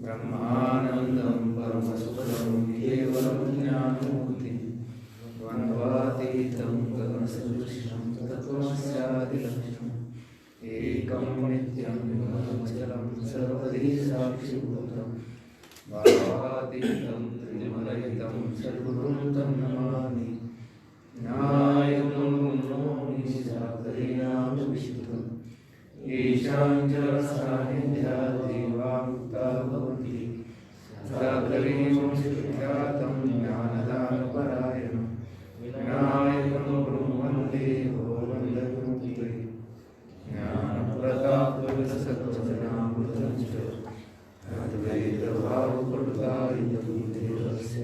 ब्रह्मानन्दं परमसुखदं केवलं ज्ञानमूर्तिं द्वन्द्वातीतं गगनसदृशं तत्त्वमस्यादिलक्ष्यम् एकं नित्यं निरवचलं सर्वधी साक्षिभूतं भावातीतं त्रिमलयितं सद्गुरुं तं नमामि न्यायगुणोनिजातयामविशुद्धम् ईशाञ्जलसान्निध्याद्देवामुक्ता भवन्ति सागरीं सुख्यातं ज्ञानदानपरायणं विनायकं वन्दे वन्दे ज्ञानप्रतापविलसत्वजनामृतं च अद्वैतभावकृतायदेवस्य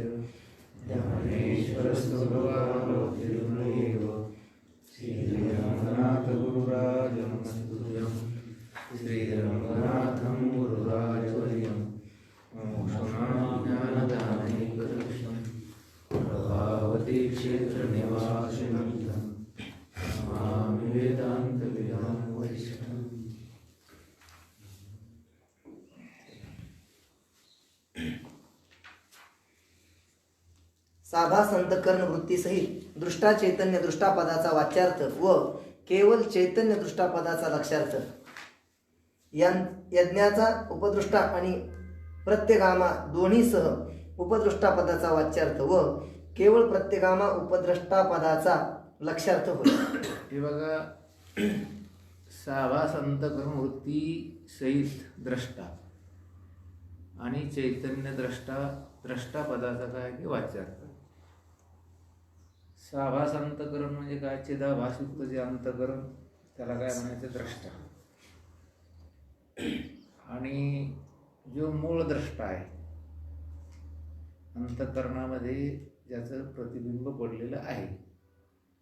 ज्ञानेश्वरस्तु भगवानोऽप्येव श्रीरङ्गनाथगुरुराजनमस्तुभ्यं श्रीरङ्गनाथं गुरुराजवर्यं मोक्षमाज्ञानदानैककृष्णं प्रभावती क्षेत्रनिवासिनं नमामि वेदान्तविदां वैष्णवम्। साधा संतकरण वृत्तीसहित दृष्टा चैतन्य दृष्टापदाचा वाच्यार्थ व केवल चैतन्य दृष्टापदाचा लक्ष्यार्थ यज्ञाचा उपदृष्टा आणि प्रत्यगामा दोन्हीसह उपदृष्टापदाचा वाच्यार्थ व केवळ प्रत्यगामा उपदृष्टापदाचा लक्ष्यार्थ होय. हे बघा, साधा संतकरण वृत्ती सहित द्रष्टा आणि चैतन्य द्रष्टा पदाचा काय की वाच्यार्थ. साभास अंतकरण म्हणजे काय? चिदाभासयुक्त जे अंतकरण त्याला काय म्हणायचं? द्रष्टा. आणि जो मूळ द्रष्टा आहे अंतकरणामध्ये ज्याचं प्रतिबिंब पडलेलं आहे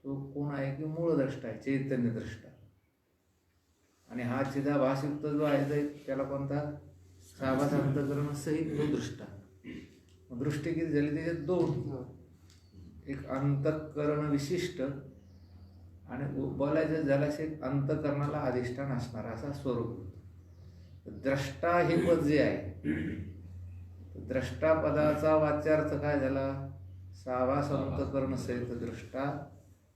तो कोण आहे की मूळ द्रष्टा आहे, चैतन्य द्रष्टा. आणि हा चिदाभासयुक्त जो आहे त्याला कोणता? साभास अंतकरण सहित तो दृष्टा. दृष्टी किती झाली? त्याच्यात दोन, एक अंतःकरण विशिष्ट आणि बोलायचं झालं असे अंतःकरणाला अधिष्ठान असणार असा स्वरूप. द्रष्टा हे पद जे आहे, द्रष्टा पदाचा वाच्यार्थ काय झाला? साभास अंतःकरण सहित दृष्टा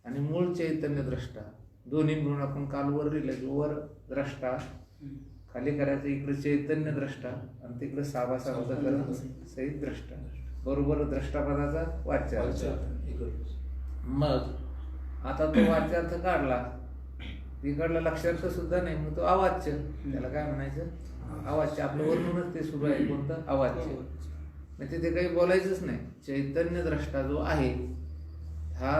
आणि मूळ चैतन्य द्रष्टा दोन्ही मिळून आपण काल वर लिहिलं की वर द्रष्टा खाली करायचं, इकडे चैतन्य द्रष्टा आणि तिकडे साभास अंतःकरण सहित द्रष्टा बरोबर द्रष्टापदाचा वाच्यार्थ. मग आता तो वाच्यार्थ काढला, तिकडला लक्ष्यार्थ सुद्धा नाही, मग तो अवाच्य. त्याला काय म्हणायचं? अवाच्य. आपलं वर्णनच ते सुरू आहे, कोणतं? अवाच्य. म्हणजे ते काही बोलायचंच नाही. चैतन्य द्रष्टा जो आहे हा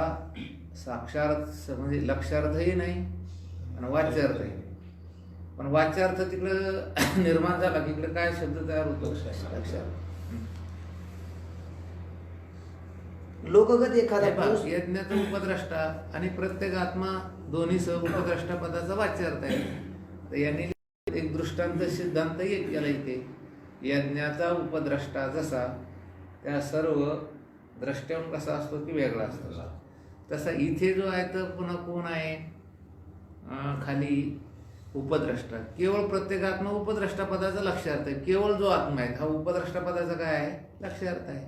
साक्षार्थ म्हणजे लक्ष्यार्थही नाही आणि वाच्यार्थही नाही. पण वाच्यार्थ तिकडं निर्माण झाला की इकडे काय शब्द तयार होतो? लक्ष्यार्थ. लोकगत एखादा यज्ञाचा उपद्रष्टा आणि प्रत्येक आत्मा दोन्ही सह उपद्रष्टा पदाचा वाच्यार्थ आहे. तर यांनी एक दृष्टांत सिद्धांत एक केला इथे. यज्ञाचा उपद्रष्टा जसा त्या सर्व द्रष्ट्याहून कसा असतो की वेगळा असतो, तसा इथे जो आहे तर पुन्हा कोण आहे? खाली उपद्रष्टा. केवळ प्रत्येक आत्मा उपद्रष्टा पदाचा लक्ष्यार्थ आहे. केवळ जो आत्मा आहे हा उपद्रष्टा पदाचा काय आहे? लक्ष्यार्थ आहे.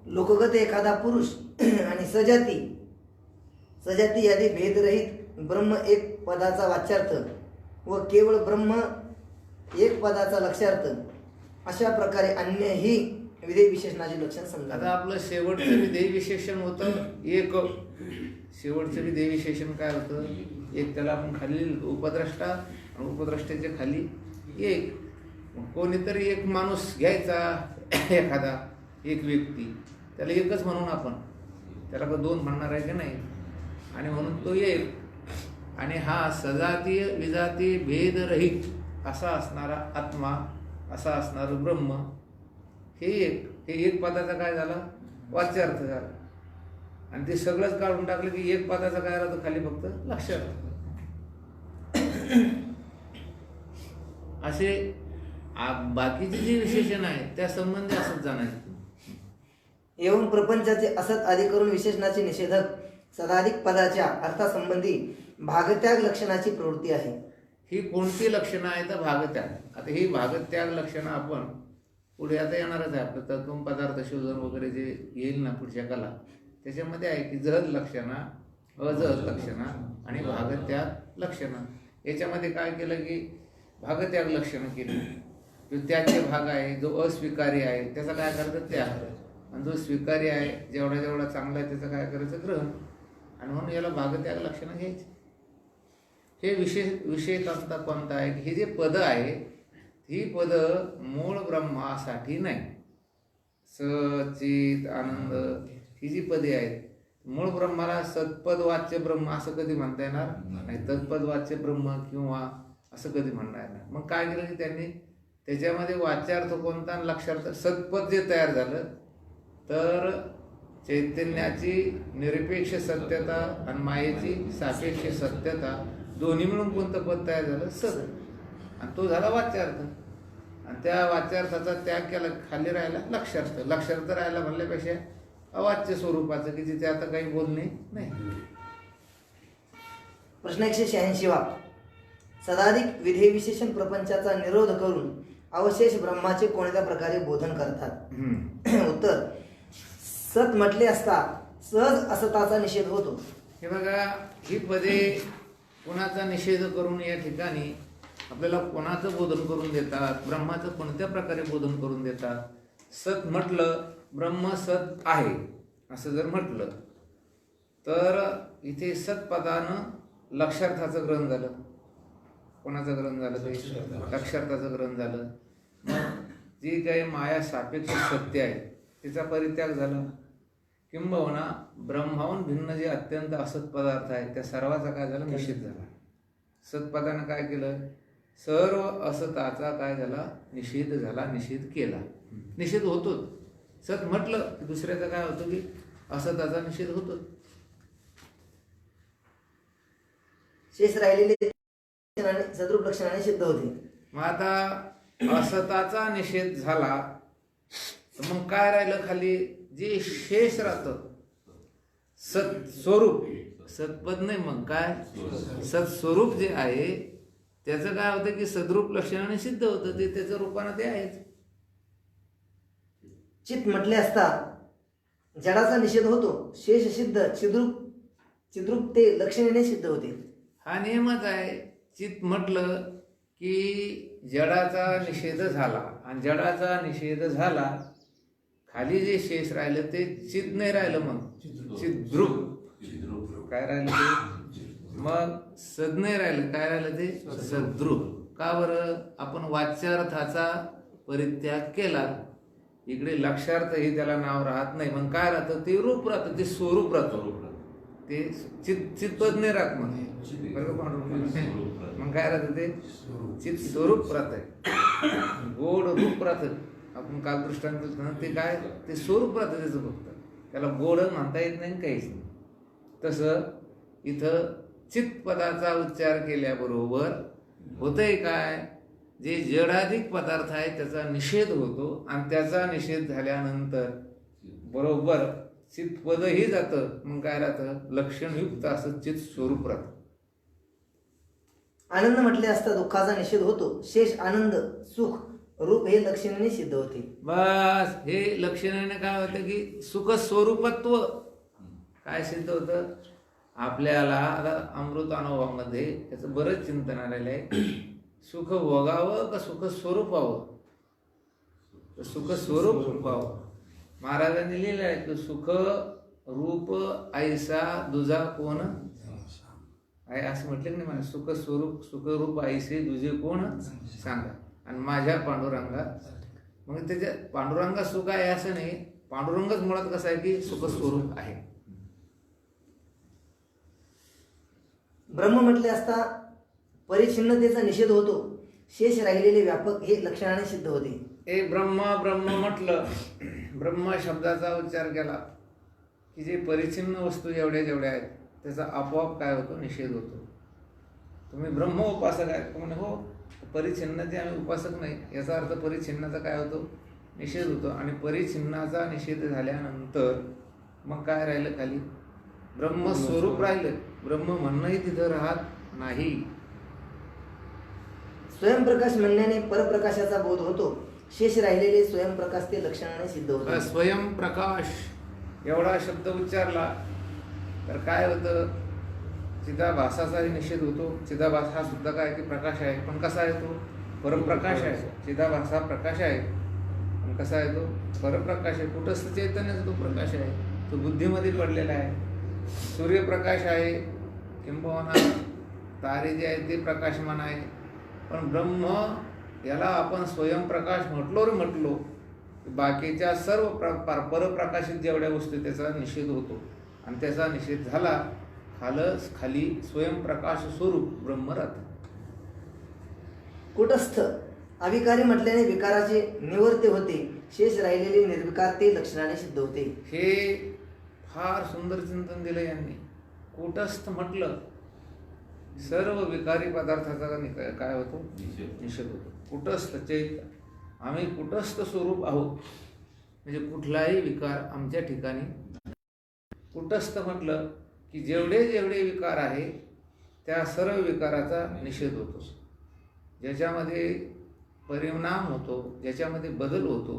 लोकगत एखादा पुरुष आणि सजाती यादी भेदरहित ब्रह्म एक पदाचा वाच्यार्थ व केवळ ब्रह्म एक पदाचा लक्ष्यार्थ अशा प्रकारे अन्यही विधेय विशेषणाचे लक्षण समजा. आता आपलं शेवटचं विधेय विशेषण होतं एक. शेवटचं विधेय विशेषण काय होतं? एक. त्याला आपण खाली उपद्रष्टा आणि उपद्रष्टाच्या खाली एक. कोणीतरी एक माणूस घ्यायचा, एखादा एक व्यक्ती, त्याला एकच म्हणून आपण, त्याला का दोन म्हणणार आहे की नाही? आणि म्हणून तो एक. आणि हा सजातीय विजातीय भेदरहित असा असणारा आत्मा, असा असणारं ब्रह्म हे एक. हे एक पदाचा काय झाला? वाच्यार्थ झाला. आणि ते सगळंच काढून टाकलं की एक पदाचा काय राहतो? खाली फक्त लक्ष्यार्थ. असे बाकीचे जे विशेषण आहेत त्या संबंधी असंच जाणायचं. एवढून प्रपंचाचे असत आदी करून विशेषणाचे निषेधक सदाधिक पदाच्या अर्थासंबंधी भागत्याग लक्षणाची प्रवृत्ती आहे. ही कोणती लक्षणं आहेत तर भागत्याग. आता ही भागत्याग लक्षणं आपण पुढे आता येणारच आहे. आपलं तत्व पदार्थ शोधन वगैरे जे येईल ना पुढच्या कला, त्याच्यामध्ये आहे की जहद लक्षणा, अजहद लक्षणा आणि भागत्याग लक्षणं. याच्यामध्ये काय केलं की भागत्याग लक्षणं केली. जो त्याचे भाग आहे, जो अस्वीकार्य आहे त्याचा काय करायचं त्याग, आणि जो स्वीकार्य आहे जेवढा जेवढा चांगला आहे त्याचं काय करायचं ग्रहण. आणि म्हणून याला भागत्याग लक्षणं घ्यायची. हे विषय कोणता आहे, हे जे पद आहे ही पद मूळ ब्रह्मासाठी नाही. सचित आनंद ही जी पदे आहेत, मूळ ब्रह्माला सत्पद वाच्य ब्रह्म असं कधी म्हणता येणार नाही, तत्पद वाच्य ब्रह्म किंवा असं कधी म्हणता येणार. मग काय केलं की त्यांनी त्याच्यामध्ये वाच्यार्थ कोणता आणि लक्षार्थ, सत्पद जे तयार झालं तर चैतन्याची निरपेक्ष सत्यता आणि मायेची सापेक्ष सत्यता दोन्ही मिळून कोणतं पद तयार झालं, सत. आणि तो झाला वाच्यार्थ. आणि त्या वाच्यार्थाचा त्याग केला, खाली राहिला लक्षार्थ. लक्षार्थ राहिला म्हणल्यापेक्षा अवाच्य स्वरूपाचं की जिथे आता काही बोलणे नाही. प्रश्न 186 सदाधिक विधेय विशेषण प्रपंचाचा निरोध करून अवशेष ब्रह्माचे कोणत्या प्रकारे बोधन करतात. उत्तर, सत म्हटले असता सहज असताचा निषेध होतो. हे बघा, ही पदे कोणाचा निषेध करून या ठिकाणी आपल्याला कोणाचं बोधन करून देतात, ब्रह्माचं कोणत्या प्रकारे बोधन करून देतात. सत म्हटलं, ब्रह्म सत आहे असं जर म्हटलं तर इथे सत्पदानं लक्षार्थाचं ग्रहण झालं. कोणाचं ग्रहण झालं, ते लक्षार्थाचं ग्रहण झालं. मग जी काही माया सापेक्ष सत्य आहे तिचा परित्याग झाला. किंबहुना ब्रह्माहून भिन्न जे अत्यंत असत पदार्थ आहेत त्या सर्वाचा काय झाला, निषेध झाला. सत्पदानं काय केलं, सर्व असताचा काय झाला, निषेध झाला, निषेध केला. निषेध होतो. सत म्हटलं की दुसऱ्याचा काय होतं की असताचा निषेध होतो. शेष राहिलेले सद्रूप लक्षणाने सिद्ध होते. मग आता असताचा निषेध झाला तर मग काय राहिलं खाली, जे शेष राहतं सत स्वरूप, सत्पद नाही मग काय सत्स्वरूप जे आहे त्याचं काय होतं की सद्रूप लक्षणाने सिद्ध होतं, ते त्याचं रूपानं ते आहेच. चित म्हटले असता जडाचा निषेध होतो. शेष सिद्ध चिद्रूप ते लक्षणाने सिद्ध होते. हा नियमच आहे. चित म्हटलं की जडाचा निषेध झाला, आणि जडाचा निषेध झाला खाली जे शेष राहिलं ते चित नाही राहिलं, मग चिद्रूप काय राहिलं ते, मग सद नाही राहिलं, काय राहिलं ते सद्रूप. का बरं, आपण वाच्यार्थाचा परित्याग केला. इकडे लक्षार्थ हे त्याला नाव राहत नाही, मग काय राहतं, ते रूप राहतं, ते स्वरूप राहतं. ते चितपद नाही राहत मग मग काय राहतं, ते चित स्वरूप राहत, गोड रूप राहतं. आपण काल दृष्टांत ते काय, ते स्वरूप राहतं त्याचं, फक्त त्याला गोड म्हणता येत नाही काहीच नाही. तसं इथं चित्पदाचा उच्चार केल्याबरोबर होतंय काय, जे जडाधिक पदार्थ आहे त्याचा निषेध होतो, आणि त्याचा निषेध झाल्यानंतर बरोबर चित्पदही जातं. मग काय राहतं, लक्षणयुक्त असं चित स्वरूप राहतं. आनंद म्हटले असता दुःखाचा निषेध होतो. शेष आनंद सुख रूप हे लक्षणाने सिद्ध होते. बस, हे लक्षणाने काय होतं की सुख स्वरूपत्व काय सिद्ध होतं आपल्याला. आता अमृत अनुभवामध्ये त्याचं बरंच चिंतन आलेलं आहे. सुख भोगावं का सुख स्वरूप व्हावं, तर सुख स्वरूप व्हावं. महाराजांनी लिहिलं आहे की सुख रूप ऐसा दुजा कोण आहे, असं म्हटलं की नाही मला, सुख स्वरूप सुखरूप ऐसे दुजे कोण सांगा, आणि माझ्या पांडुरंगा. मग त्याच्या पांडुरंगा सुख आहे असं नाही, पांडुरंगच मुळात कसं आहे की सुख स्वरूप आहे. ब्रह्म म्हटले असता परिच्छिन्नतेचा निषेध होतो. शेष राहिलेले व्यापक हे लक्षणाने सिद्ध होते. ब्रह्म म्हटलं, ब्रह्म शब्दाचा उच्चार केला की जे परिच्छिन्न वस्तू जेवढ्या आहेत त्याचा आपोआप काय होतो, निषेध होतो. तुम्ही ब्रह्म उपासक आहेत म्हणे, हो परिच्छिन्नाचे आम्ही उपासक नाही, याचा अर्थ परिच्छिन्नाचा काय होतो, निषेध होतो. आणि परिच्छिन्नाचा निषेध झाल्यानंतर मग काय राहिलं खाली, ब्रह्मस्वरूप राहिलं. ब्रह्म म्हणणंही तिथं राहत नाही. स्वयंप्रकाश म्हणण्याने परप्रकाशाचा बोध होतो. शेष राहिलेले स्वयंप्रकाश ते लक्षणाने सिद्ध होते. स्वयंप्रकाश एवढा शब्द उच्चारला तर काय होतं, चिदाभासाचाही निषेध होतो. चिदाभास हा सुद्धा काय की प्रकाश आहे, पण कसा आहे तो परप्रकाश आहे. चिदाभास हा प्रकाश आहे, पण कसा आहे तो परप्रकाश आहे. कुठंच चैतन्याचा तो प्रकाश आहे, तो बुद्धीमध्ये पडलेला आहे. सूर्यप्रकाश आहे, किंबहुना तारे जे आहेत ते प्रकाशमान आहे. पण ब्रह्म याला आपण स्वयंप्रकाश म्हटलो बाकीच्या सर्व परप्रकाशित जेवढ्या वस्तू त्याचा निषेध होतो. आणि त्याचा निषेध झाला खाली स्वयंप्रकाश स्वरूप ब्रह्म राहतं. कुटस्थ अविकारी म्हटल्याने विकाराचे निवर्ते होते. शेष राहिलेले निर्विकार ते लक्षणाने सिद्ध होते. हे फार सुंदर चिंतन दिलं यांनी. कुटस्थ म्हटलं सर्व विकारी पदार्थाचा काय होतो, निषेध होतो. कुटस्थ चैत्य, आम्ही कुटस्थ स्वरूप आहोत, म्हणजे कुठलाही विकार आमच्या ठिकाणी. कुटस्थ म्हटलं की जेवढे जेवढे विकार आहे त्या सर्व विकाराचा निषेध होतो. ज्याच्यामध्ये परिणाम होतो, ज्याच्यामध्ये बदल होतो,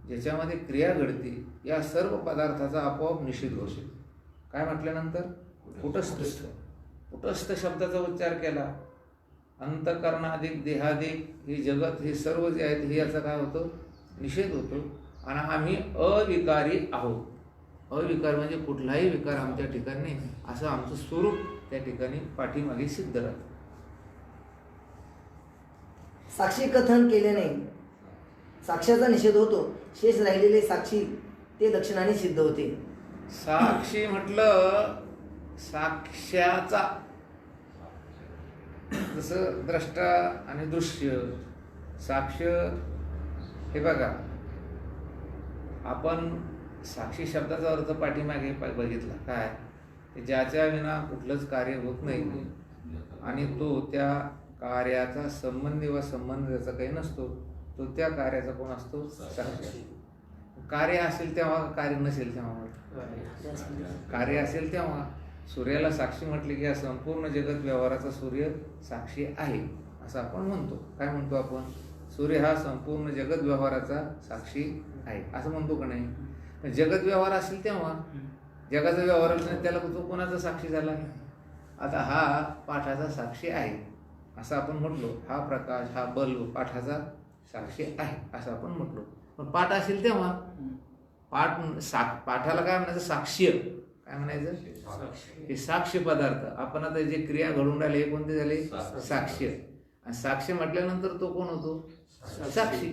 ज्याच्यामध्ये क्रिया घडते, या सर्व पदार्थाचा आपोआप निषेध होतो. काय म्हटल्यानंतर कुटस्थ. कुटस्थ शब्दाचा उच्चार केला. अंतकरणाधिक देहाधिक हे जगत, हे सर्व जे आहेत हे याचा काय होतं, निषेध होतो. आणि आम्ही अविकारी आहोत. अविकार म्हणजे कुठलाही विकार आमच्या ठिकाणी नाही, असं आमचं स्वरूप त्या ठिकाणी पाठीमागे सिद्ध राहतं. साक्षी कथन केल्याने साक्ष्याचा निषेध होतो. शेष राहिलेले साक्षी ते लक्षणाने सिद्ध होते. साक्षी म्हटलं साक्ष्याचा, जसं द्रष्टा आणि दृश्य. साक्ष हे बघा, आपण साक्षी शब्दाचा अर्थ पाठीमागे बघितला काय, ज्याच्या विना कुठलंच कार्य होत नाही आणि तो त्या कार्याचा संबंधी व संबंध ज्याचा काही नसतो, तो त्या कार्याचा कोण असतो, साक्षी. कार्य असेल तेव्हा, कार्य नसेल तेव्हा. कार्य असेल तेव्हा. सूर्याला साक्षी म्हटले की या संपूर्ण जगत व्यवहाराचा सूर्य साक्षी आहे असं आपण म्हणतो. काय म्हणतो आपण, सूर्य हा संपूर्ण जगत व्यवहाराचा साक्षी आहे असं म्हणतो का नाही. जगत व्यवहार असेल तेव्हा, जगाचा व्यवहार नाही त्याला तो कोणाचा साक्षी झाला. आता हा पाठाचा साक्षी आहे असं आपण म्हटलो. हा प्रकाश, हा बल्ब पाठाचा साक्षी आहे असं आपण म्हटलो. पण पाठ असेल तेव्हा, पाठाला काय म्हणायचं, साक्ष्य. काय म्हणायचं, हे साक्ष्य पदार्थ. आपण आता जे क्रिया घडून राहिले हे कोणते झाले, साक्ष्य. आणि साक्ष्य म्हटल्यानंतर तो कोण होतो, साक्षी.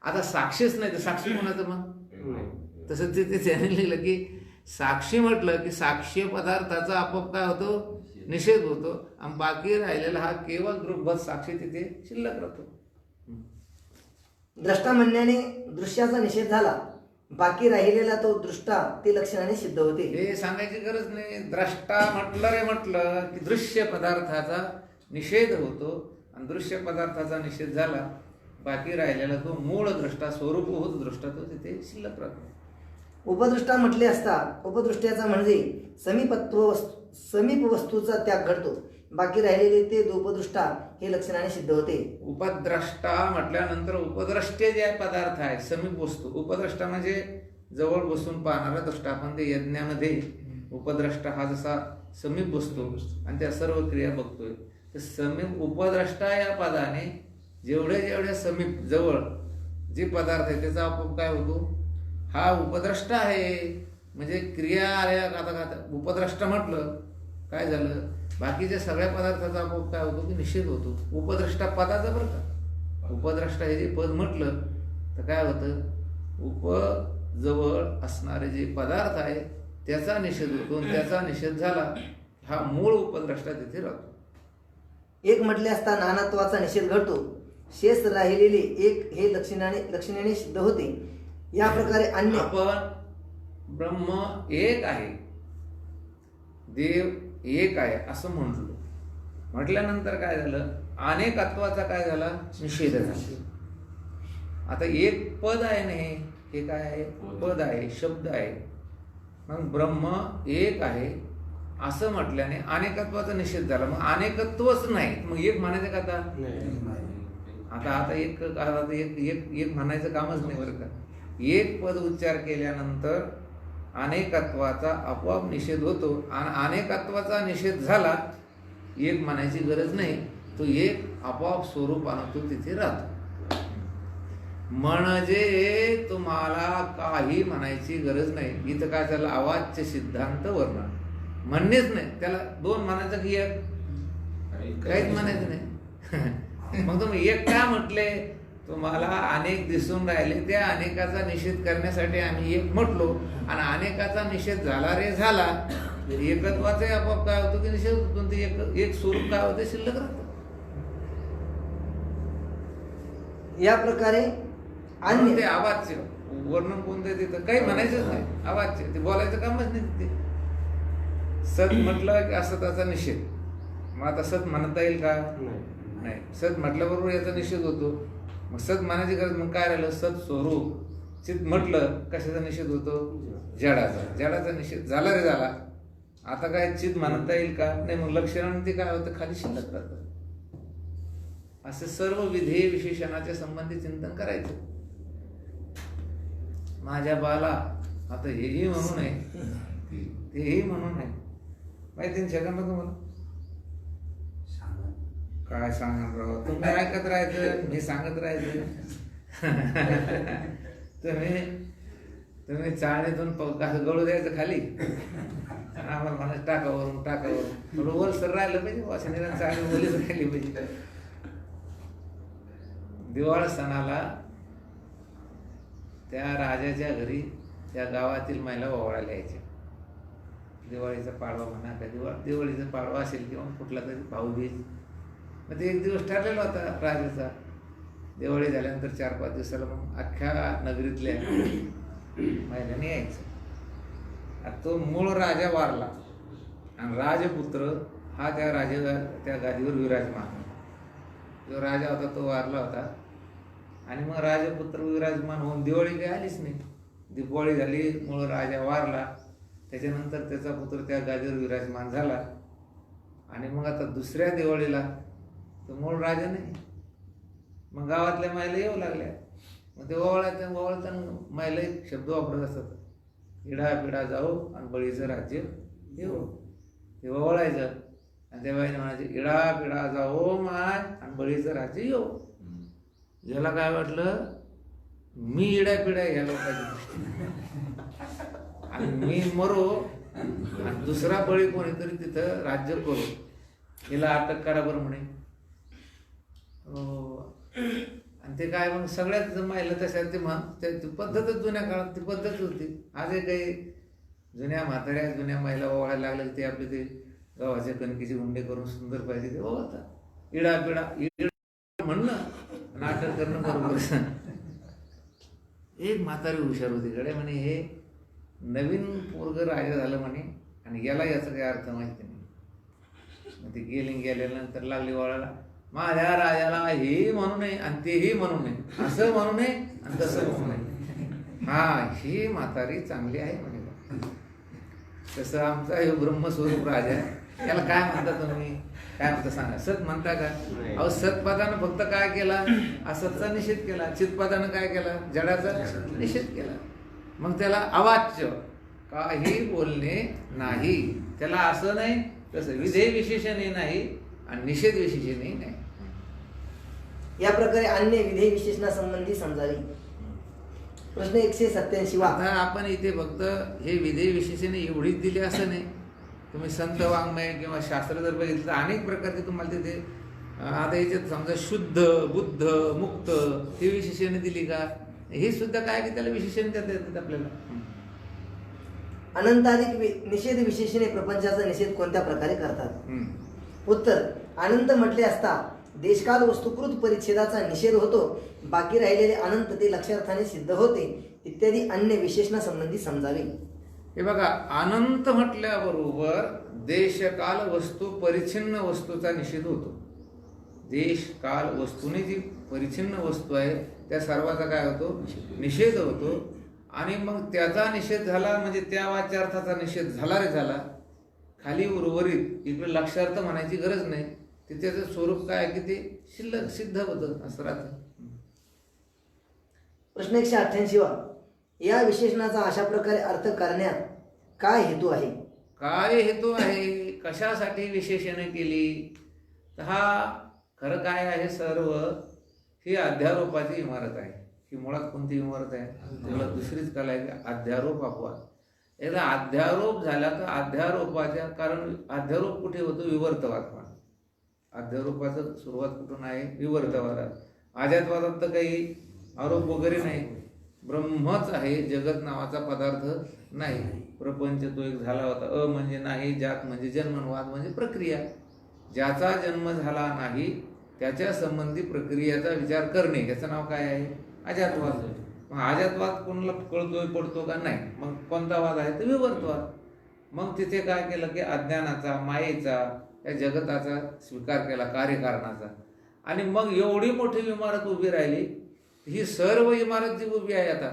आता साक्षीच नाही तर साक्षी कोणाचं मग. तसं ते त्याने लिहिलं की साक्षी म्हटलं की साक्ष्य पदार्थाचा आपोआप काय होतो, निषेध होतो. आणि बाकी राहिलेला हा केवळ दृग्भत साक्षी तिथे शिल्लक राहतो. द्रष्टा म्हणण्याने दृश्याचा निषेध झाला. बाकी राहिलेला तो दृष्टा ते लक्षणाने सिद्ध होते. हे सांगायची गरज नाही. द्रष्टा म्हटलं की दृश्य पदार्थाचा निषेध होतो. आणि दृश्य पदार्थाचा निषेध झाला, बाकी राहिलेला तो मूळ द्रष्टा, स्वरूपभूत दृष्टा तो तिथे शिल्लक राहतो. उपदृष्टा म्हटले असता उपदृष्ट्याचा म्हणजे समीप वस्तूचा त्याग घडतो. बाकी राहिलेले ते उपदृष्टा हे लक्षणाने सिद्ध होते. उपद्रष्टा म्हटल्यानंतर उपद्रष्टे जे पदार्थ आहे, समीप वस्तू. उपद्रष्टा म्हणजे जवळ बसून पाहणारा दृष्टा. आपण ते यज्ञामध्ये उपद्रष्टा हा जसा समीप बसतो आणि त्या सर्व क्रिया बघतोय, तर समीप उपद्रष्टा या पदाने जेवढ्या समीप जवळ जे पदार्थ आहे त्याचा आपोआप काय होतो, हा उपद्रष्टा आहे. म्हणजे क्रिया आल्या आता उपद्रष्टा म्हटलं काय झालं, बाकीच्या सगळ्या पदार्थाचा आपोआप काय होतो की निषेध होतो. उपद्रष्टा पदाचा बरं का. उपद्रष्टा हे जे पद म्हटलं तर काय होतं, उपजवळ असणारे जे पदार्थ आहे त्याचा निषेध होतो. त्याचा निषेध झाला हा मूळ उपद्रष्टा तिथे राहतो. एक म्हटले असता नानात्वाचा निषेध घडतो. शेष राहिलेले एक हे लक्षणाने सिद्ध होते. या प्रकारे अन्य, आपण ब्रह्म एक आहे, देव एक आहे असं म्हटल्यानंतर काय झालं, अनेकत्वाचा काय झाला, निषेध झाला. आता एक पद आहे ना, हे काय आहे, पद आहे, शब्द आहे. मग ब्रह्म एक आहे असं म्हटल्याने अनेकत्वाचा निषेध झाला. मग अनेकत्वच नाही, मग एक म्हणायचं का आता? आता आता एक आता एक एक एक म्हणायचं कामच नाही बरं का. एक पद उच्चार केल्यानंतर अनेकत्वाचा आपोआप निषेध होतो आणि अनेकत्वाचा निषेध झाला एक म्हणायची गरज नाही, तो एक आपोआप स्वरूपानं तो तिथे राहतो. म्हणजे तुम्हाला काही म्हणायची गरज नाही. इथं काय त्याला अवाच्य सिद्धांत वर्णन म्हणणेच नाही, त्याला दोन म्हणायचं की एक काहीच म्हणायचं नाही. मग तुम्ही एक का म्हटले? तुम्हाला अनेक दिसून राहिले, त्या अनेकाचा निषेध करण्यासाठी आम्ही एक म्हटलो आणि अनेकाचा निषेध झाला रे झाला. एकत्वाचा आपोआप काय होतो की निषेध होतो, ते एक स्वरूप काय होते शिल्लक राहतं. या प्रकारे आणि ते अवाच्य वर्णन कोणतं तिथं काही म्हणायचंच नाही, अवाच्य ते बोलायचं कामच नाही तिथे. सत म्हटलं की असताचा निषेध, मग आता सत म्हणता येईल का? नाही. सत म्हटल्याबरोबर याचा निषेध होतो. मग सत म्हणायची गरज, मग काय राहिलं? सत स्वरूप. चित म्हटलं कशाचा निषेध होतो? जडाचा. जडाचा निषेध झाला रे झाला. आता काय चित म्हणता येईल का? नाही. मग लक्षणाने ते काय होतं? खाली शिल्लक राहतं. असे सर्व विधेय विशेषणाच्या संबंधी चिंतन करायचं. माझ्या बाला आता हेही म्हणू नये तेही म्हणू नये, माहिती ना सेकंद तुम्हाला काय सांगणार राव. तुम्ही ऐकत राहायचं, मी सांगत राहायचं. तुम्ही चाळणीतून गळू द्यायचं खाली, आम्हाला म्हणायचं टाकावरून थोडं ओलसर राहिलं पाहिजे, वासनीला चाळणी ओलीच राहिली पाहिजे. दिवाळ सणाला त्या राजाच्या घरी त्या गावातील महिला ओवाळायला यायच्या. दिवाळीचा पाडवा म्हणा का दिवाळीचा पाडवा असेल किंवा कुठला तरी भाऊबीज. मग ते एक दिवस ठरलेला होता राजाचा. दिवाळी झाल्यानंतर 4-5 दिवसाला मग अख्ख्या नगरीतल्या महिलांनी यायचं. आता तो मूळ राजा वारला आणि राजपुत्र हा त्या गादीवर विराजमान. जो राजा होता तो वारला होता आणि मग राजपुत्र विराजमान होऊन दिवाळी काही आलीच नाही. दिवाळी झाली, मूळ राजा वारला, त्याच्यानंतर त्याचा पुत्र त्या गादीवर विराजमान झाला आणि मग आता दुसऱ्या दिवाळीला तो मूळ राजा नाही. मग गावातल्या महिला येऊ लागल्या. मग ते ओवाळताना महिला एक शब्द वापरत असतात, इडा पिढा जाऊ आणि बळीचं राज्य येऊ. ते ओवाळायचं आणि त्या बाईने म्हणायचे इडा पिढा जाओ माय आणि बळीचं राज्य येऊ. याला काय वाटलं, मी इड्या पिढ्या या लोकांची आणि मी मरो आणि दुसरा बळी कोणीतरी तिथं राज्य करू, हिला अटक करा बरं म्हणे. आणि ते काय मग सगळ्यात जमायला तशा ती पद्धतच जुन्या काळात ती पद्धत होती. आजही काही जुन्या म्हाताऱ्या जुन्या महिला ओवाळायला लागल्या, ते आपले ते गव्हाचे कणकीचे उंडे करून सुंदर पाहिजे ते ओवाळतात. इडा पिडा म्हणणं नाटक करणं बरोबर. एक म्हातारी हुशार होती कडे म्हणे, हे नवीन पोरग राजा झालं म्हणे आणि याला याचा काही अर्थ माहिती नाही. मग ते गेल्यानंतर लागली वळायला, माझ्या राजाला हे म्हणू नये आणि तेही म्हणू नये, असं म्हणू नये आणि तसं म्हणू नये. हा, ही म्हातारी चांगली आहे म्हणे. तसं आमचा हे ब्रह्मस्वरूप राजा आहे, याला काय म्हणता तुम्ही? काय म्हणता सांगा? सत म्हणता का? अहो, सतपदानं फक्त काय केला? असतचा निषेध केला. चितपदानं काय केला? जडाचा निषेध केला. मग त्याला अवाच्य काही बोलणे नाही. त्याला असं नाही तसं विधेय विशेषणही नाही आणि निषेध विशेषणही नाही. या प्रकारे अन्य विधेय विशेषणासंबंधी समजावी. प्रश्न 187. आता आपण इथे फक्त हे विधेय विशेषणे एवढीच दिली असं नाही. तुम्ही संत वाङ्मय किंवा शास्त्र जर बघितलं तर अनेक प्रकारचे तुम्हाला तिथे आता याच्यात समजा शुद्ध, बुद्ध, मुक्त ही विशेषणे दिली का? हे सुद्धा काय की त्याला विशेषण देता येतात आपल्याला. अनंताधिक निषेध विशेषणे प्रपंचाचा निषेध कोणत्या प्रकारे करतात? उत्तर, अनंत म्हटले असता देशकाल वस्तुकृत परिच्छेदाचा निषेध होतो. बाकी राहिलेले अनंत ते लक्षार्थाने सिद्ध होते. इत्यादी अन्य विशेषणासंबंधी समजावे. हे बघा, अनंत म्हटल्याबरोबर देशकाल वस्तू परिच्छिन्न वस्तूचा निषेध होतो. देश काल वस्तूने जी परिच्छिन्न वस्तू आहे त्या सर्वाचा काय होतो? निषेध होतो. आणि मग त्याचा निषेध झाला म्हणजे त्या वाच्यार्थाचा निषेध झाला रे झाला. खाली उर्वरित, इकडे लक्षार्थ म्हणायची गरज नाही. ते त्याचं स्वरूप काय आहे की ते शिल्लक सिद्ध होतं असं राहतं. प्रश्न 188 या विशेषणाचा अशा प्रकारे अर्थ करण्यात काय हेतू आहे? काय हेतू आहे, कशासाठी विशेषणे केली? तर हा खरं काय आहे, सर्व ही अध्यारोपाची इमारत आहे. ही मुळात कोणती इमारत आहे? त्याला दुसरीच कला आहे की अध्यारोप अपवाद. एकदा अध्यारोप झाला तर अध्यारोपाच्या, कारण अध्यारोप कुठे होतो? विवर्तवाद. अध्यारोपाचं सुरुवात कुठून आहे? विवर्तवादात. अजातवादात तर काही आरोप वगैरे नाही, ब्रह्मच आहे, जगत नावाचा पदार्थ नाही. प्रपंच तो एक झाला होता. अ म्हणजे नाही, जात म्हणजे जन्म, वाद म्हणजे प्रक्रिया. ज्याचा जन्म झाला नाही त्याच्या संबंधी प्रक्रियेचा विचार करणे, याचं नाव काय आहे? अजातवाद. मग अजातवाद कोणाला कळतोय पडतो का? नाही. मग कोणता वाद आहे? तर विवर्तवाद. मग तिथे काय केलं की अज्ञानाचा, मायेचा, या जगताचा स्वीकार केला, कार्यकारणाचा. आणि मग एवढी मोठी इमारत उभी राहिली. ही सर्व इमारत जी उभी आहे आता,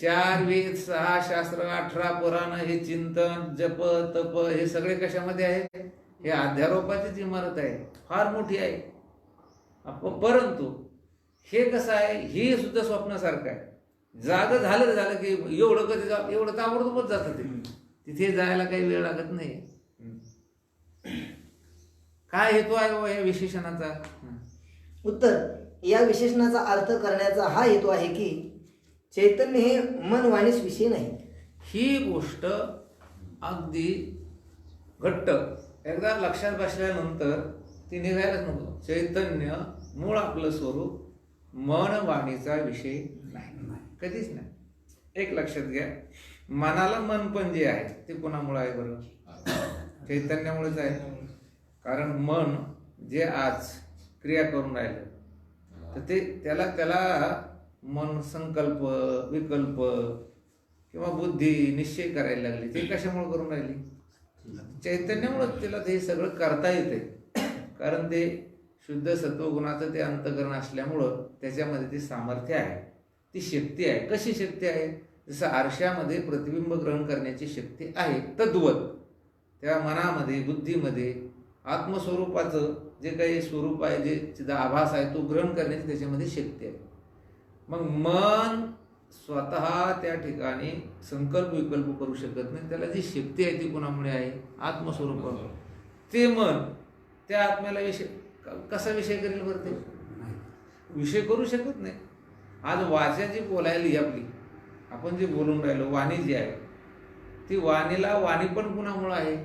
4 वेद, 6 शास्त्र, 18 पुराण, हे चिंतन, जप, तप, हे सगळे कशामध्ये आहे? हे अध्यारोपाचीच इमारत आहे, फार मोठी आहे. परंतु हे कसं आहे, हे सुद्धा स्वप्नासारखं आहे. जाग झालं की एवढं कधी एवढं ताबडतोबच जातं ते. तिथे जायला काही वेळ लागत नाही. काय हेतू आहे या विशेषणाचा? उत्तर, या विशेषणाचा अर्थ करण्याचा हा हेतू आहे की चैतन्य हे मन वाणीस विषय नाही. ही गोष्ट अगदी घट्ट एकदा लक्षात बसल्यानंतर ती निघायलाच नको. चैतन्य मूळ आपलं स्वरूप मन वाणीचा विषय नाही, कधीच नाही. एक लक्षात घ्या, मनाला मन पण जे आहे ते कोणामुळे आहे? बरं, चैतन्यामुळेच आहे. कारण मन जे आज क्रिया करून राहिलं तर ते त्याला मन संकल्प, विकल्प किंवा बुद्धी, निश्चय करायला लागली. ते कशामुळे करून राहिली? चैतन्यामुळे त्याला ते सगळं करता येते. कारण ते शुद्ध सत्वगुणाचं ते अंतःकरण असल्यामुळं त्याच्यामध्ये ती सामर्थ्य आहे, ती शक्ती आहे. कशी शक्ती आहे? जसं आरशामध्ये प्रतिबिंब ग्रहण करण्याची शक्ती आहे, तद्वत त्या मनामध्ये, बुद्धीमध्ये आत्मस्वरूपाचं जे काही स्वरूप आहे, जे तिचा आभास आहे, तो ग्रहण करण्याची त्याच्यामध्ये शक्ती आहे. मग मन स्वतः त्या ठिकाणी संकल्प विकल्प करू शकत नाही. त्याला जी शक्ती आहे ती कोणामुळे आहे? आत्मस्वरूपामुळे. ते मन त्या आत्म्याला विषय कसा विषय करेल बरं? ते विषय करू शकत नाही. आज वाचा जी बोलायली आपली, आपण जे बोलून राहिलो, वाणी जी आहे, ती वाणीला वाणी पण कुणामुळे आहे?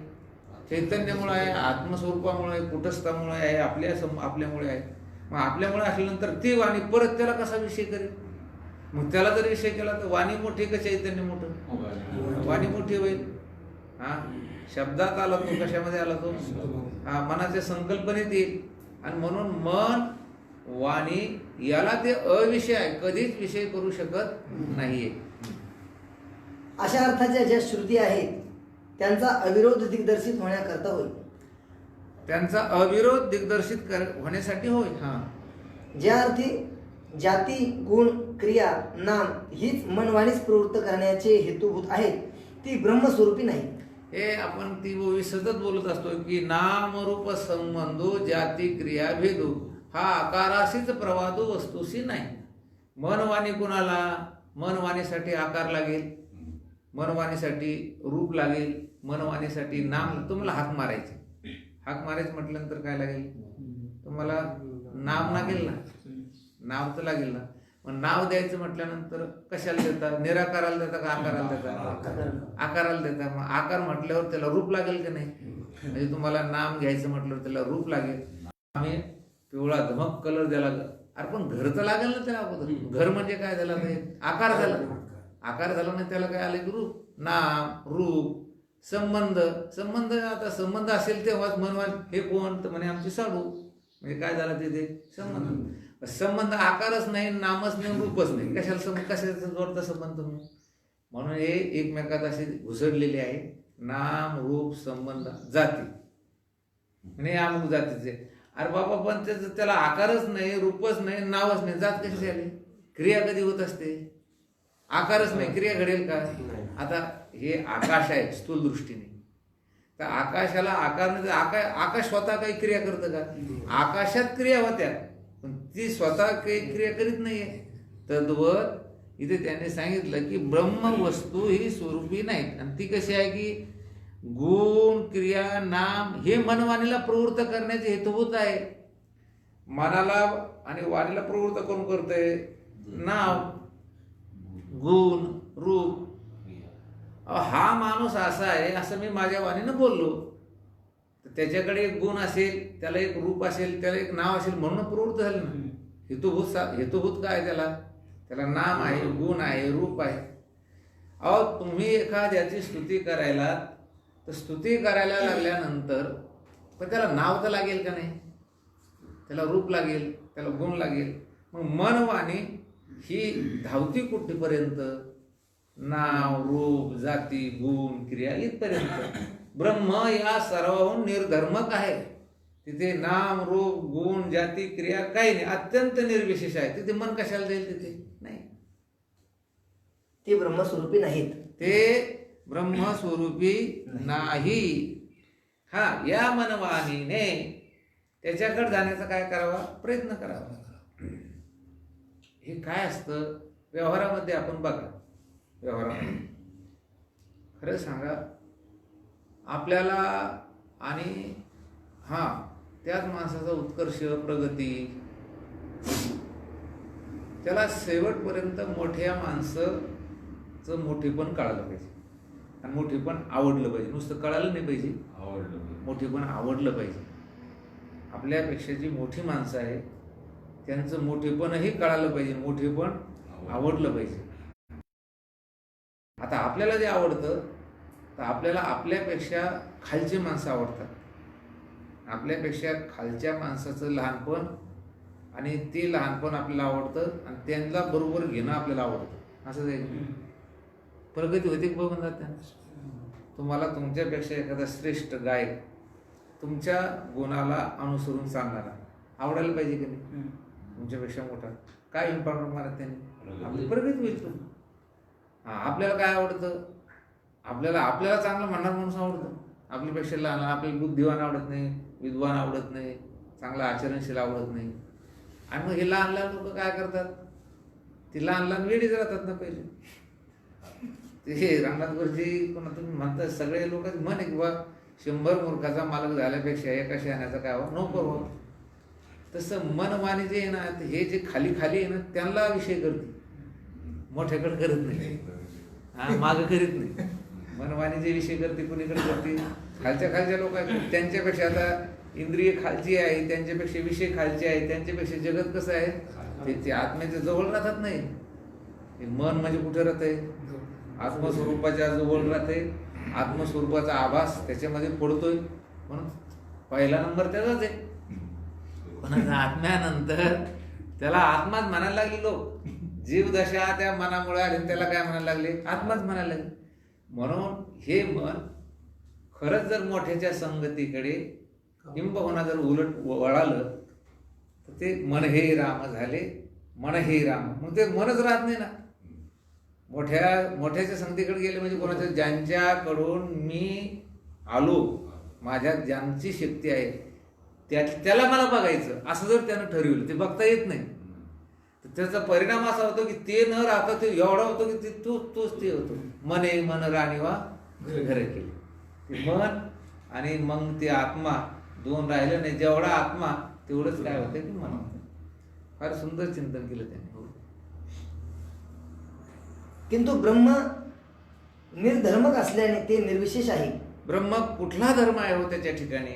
चैतन्यामुळे आहे, आत्मस्वरूपामुळे आहे, कुटस्थामुळे आहे, आपल्यामुळे आहे. मग आपल्यामुळे असल्यानंतर ती वाणी परत त्याला कसा विषय करेल? मग त्याला जर विषय केला तर वाणी मोठी का चैतन्य मोठं? वाणी मोठी होईल. शब्दात आला तो, कशामध्ये आला तो? मनाच्या संकल्पनेत येईल. आणि म्हणून मन, वाणी याला ते अविषय आहे, कधीच विषय करू शकत नाहीये. अशा अर्थाच्या ज्या श्रुती आहेत त्यांचा अविरोध दिग्दर्शित होण्याकरता होईल. त्यांचा अविरोध दिग्दर्शित होण्यासाठी होय. ज्या अर्थी जाती, गुण, क्रिया, नाम हीच मनवाणीस प्रवृत्त करण्याचे हेतुभूत आहेत, ती ब्रह्मस्वरूपी नाही. हे आपण ती सतत बोलत असतो की नाम रूप संबंधो जाती क्रिया भेदो हा आकाराशीच प्रवादो वस्तूशी नाही. मनवाणी कुणाला? मनवाणीसाठी आकार लागेल, मनवाणीसाठी रूप लागेल, मनवाणीसाठी नाम. तुम्हाला हाक मारायचे, हाक मारायचं म्हटल्यानंतर काय लागेल? तुम्हाला नाम लागेल ना, नाव तर लागेल ना. मग नाव द्यायचं म्हटल्यानंतर कशाला देता? निराकाराला देता का आकाराला देता? आकाराला देता. मग आकार म्हटल्यावर त्याला रूप लागेल की नाही? म्हणजे तुम्हाला नाम घ्यायचं म्हटल्यावर त्याला रूप लागेल. आम्ही पिवळा धमक कलर द्यायला, अरे पण घर तर लागेल ना त्याला अगोदर. घर म्हणजे काय झालं? आकार झाला. आकार झाला नाही त्याला काय आलं की रूप. नाम, रूप, संबंध. संबंध, आता संबंध असेल तेव्हाच मनवान हे कोण? तर म्हणे आमची साडू. म्हणजे काय झालं तिथे? संबंध. संबंध आकारच नाही, नामच नाही, रूपच नाही, कशाचा जोडता संबंध तुम्ही? म्हणून हे एकमेकात असे घुसडलेले आहे. नाम, रूप, संबंध, जाती. म्हणजे अमुक जातीचे. अरे बाबा पण त्याला आकारच नाही, रूपच नाही, नावच नाही, जात कशी झाली? क्रिया कधी होत असते? आकारच नाही, क्रिया घडेल का? आता हे आकाश आहे स्थूल दृष्टीने, तर आकाशाला आकार नाही, आकाश स्वतः काही क्रिया करतं का? आकाशात क्रिया होत्या पण ती स्वतः काही क्रिया करीत नाहीये. तद्वत इथे त्याने सांगितलं की ब्रह्म वस्तू ही स्वरूपी नाहीत. आणि ती कशी आहे की गुण क्रिया नाम हे मनवाणीला प्रवृत्त करण्याचे हेतुभूत आहे. मनाला आणि वाणीला प्रवृत्त करून करतंय नाव गुण रूप. हा माणूस असा आहे असं मी माझ्या वाणीनं बोललो तर त्याच्याकडे एक गुण असेल, त्याला एक रूप असेल, त्याला एक नाव असेल म्हणून प्रवृत्त झालं ना. हेतुभूत काय त्याला नाम आहे, गुण आहे, रूप आहे. अहो तुम्ही एखाद्याची स्तुती करायला तर स्तुती करायला लागल्यानंतर पण त्याला नाव तर लागेल का नाही, त्याला रूप लागेल, त्याला गुण लागेल. मग मन वाणी ही धावती कुठेपर्यंत? नाव रूप जाती गुण क्रिया इथपर्यंत. ब्रह्म या सर्वहून निर्धर्मक आहे. तिथे नाम रूप गुण जाती क्रिया काही नाही, अत्यंत निर्विशेष आहे. तिथे मन कशाला जाईल? तिथे नाही, ते ब्रह्मस्वरूपी नाहीत. ते ब्रह्मस्वरूपी नाही. हा या मनवाणीने त्याच्याकडे जाण्याचा काय करावा? प्रयत्न करावा. हे काय असतं व्यवहारामध्ये? आपण बघा व्यवहारामध्ये खरं सांगा आपल्याला आणि त्याच माणसाचा उत्कर्ष प्रगती त्याला शेवटपर्यंत मोठ्या माणसाचं मोठेपण कळालं पाहिजे आणि मोठेपण आवडलं पाहिजे. नुसतं कळालं नाही पाहिजे, मोठेपण आवडलं पाहिजे. आपल्यापेक्षा जी मोठी माणसं आहे त्यांचं मोठेपणही कळालं पाहिजे, मोठेपण आवडलं पाहिजे. आता आपल्याला जे आवडतं तर आपल्याला आपल्यापेक्षा खालची माणसं आवडतात. आपल्यापेक्षा खालच्या माणसाचं लहानपण आणि ते लहानपण आपल्याला आवडतं आणि त्यांना बरोबर घेणं आपल्याला आवडतं. असं जाईल प्रगती होती बघून जाते. तुम्हाला तुमच्यापेक्षा एखादा श्रेष्ठ गायक तुमच्या गुणाला अनुसरून सांगणारा आवडायला पाहिजे की नाही? तुमच्यापेक्षा मोठा काय इम्पॉर्टंट मारत त्याने आपली प्रगती होईल. आपल्याला काय आवडतं? आपल्याला चांगलं म्हणणार माणूस आवडतं. आपल्यापेक्षा लहान आपल्याला बुद्धिवान आवडत नाही, विद्वान आवडत नाही, चांगला आचरणशील आवडत नाही. आणि मग हे लहान लहान लोक काय करतात? ती लहान लहान वेळीच राहतात ना. पहिले ते रामनाथवरची कोणा तुम्ही म्हणता सगळे लोक मन आहे की बा 100 मूर्खाचा मालक झाल्यापेक्षा एका शहाण्याचा काय व्हा नको व्हा. तसं मनवाणी जे आहे ना हे जे खाली खाली आहे ना त्यांना विषय करते, मोठ्याकडे करत नाही, मागं करीत नाही. मनवाणी जे विषय करते कुणीकडे करते? खालच्या लोक आहेत त्यांच्यापेक्षा. आता इंद्रिय खालची आहे त्यांच्यापेक्षा, विषय खालचे आहे त्यांच्यापेक्षा. जगत कसं आहे ते आत्म्याच्या जवळ राहतात नाही. मन म्हणजे कुठे राहतंय? आत्मस्वरूपाच्या जवळ राहते. आत्मस्वरूपाचा आभास त्याच्यामध्ये पडतोय म्हणून पहिला नंबर त्याचाच आहे. पण आत्म्यानंतर त्याला आत्माच म्हणायला लागले लोक. जीव दशा त्या मनामुळे आली त्याला काय म्हणायला लागले? आत्माच म्हणायला लागले. म्हणून हे मन खरंच जर मोठ्याच्या संगतीकडे किंबहुना जर उलट वळालं तर ते मन हे राम झाले. मन हे राम मग ते मनच राहत नाही ना. मोठ्याच्या संगतीकडे गेले म्हणजे कोणाच्या ज्यांच्याकडून मी आलो, माझ्यात ज्यांची शक्ती आहे त्याला मला बघायचं असं जर त्यानं ठरवलं ते बघता येत नाही. तर त्याचा परिणाम असा होतो की ते न राहता ते एवढा होतो की ते तोच ते होतो. मने मन राणीवा घरे केले. ते मन आणि मग ते आत्मा दोन राहिलं नाही. जेवढा आत्मा तेवढंच काय होतं की मन होतं. फार सुंदर चिंतन केलं त्यांनी. किंतु ब्रह्म निर्धर्मक असल्याने ते निर्विशेष आहे. ब्रह्म कुठला धर्म आहे हो त्याच्या ठिकाणी?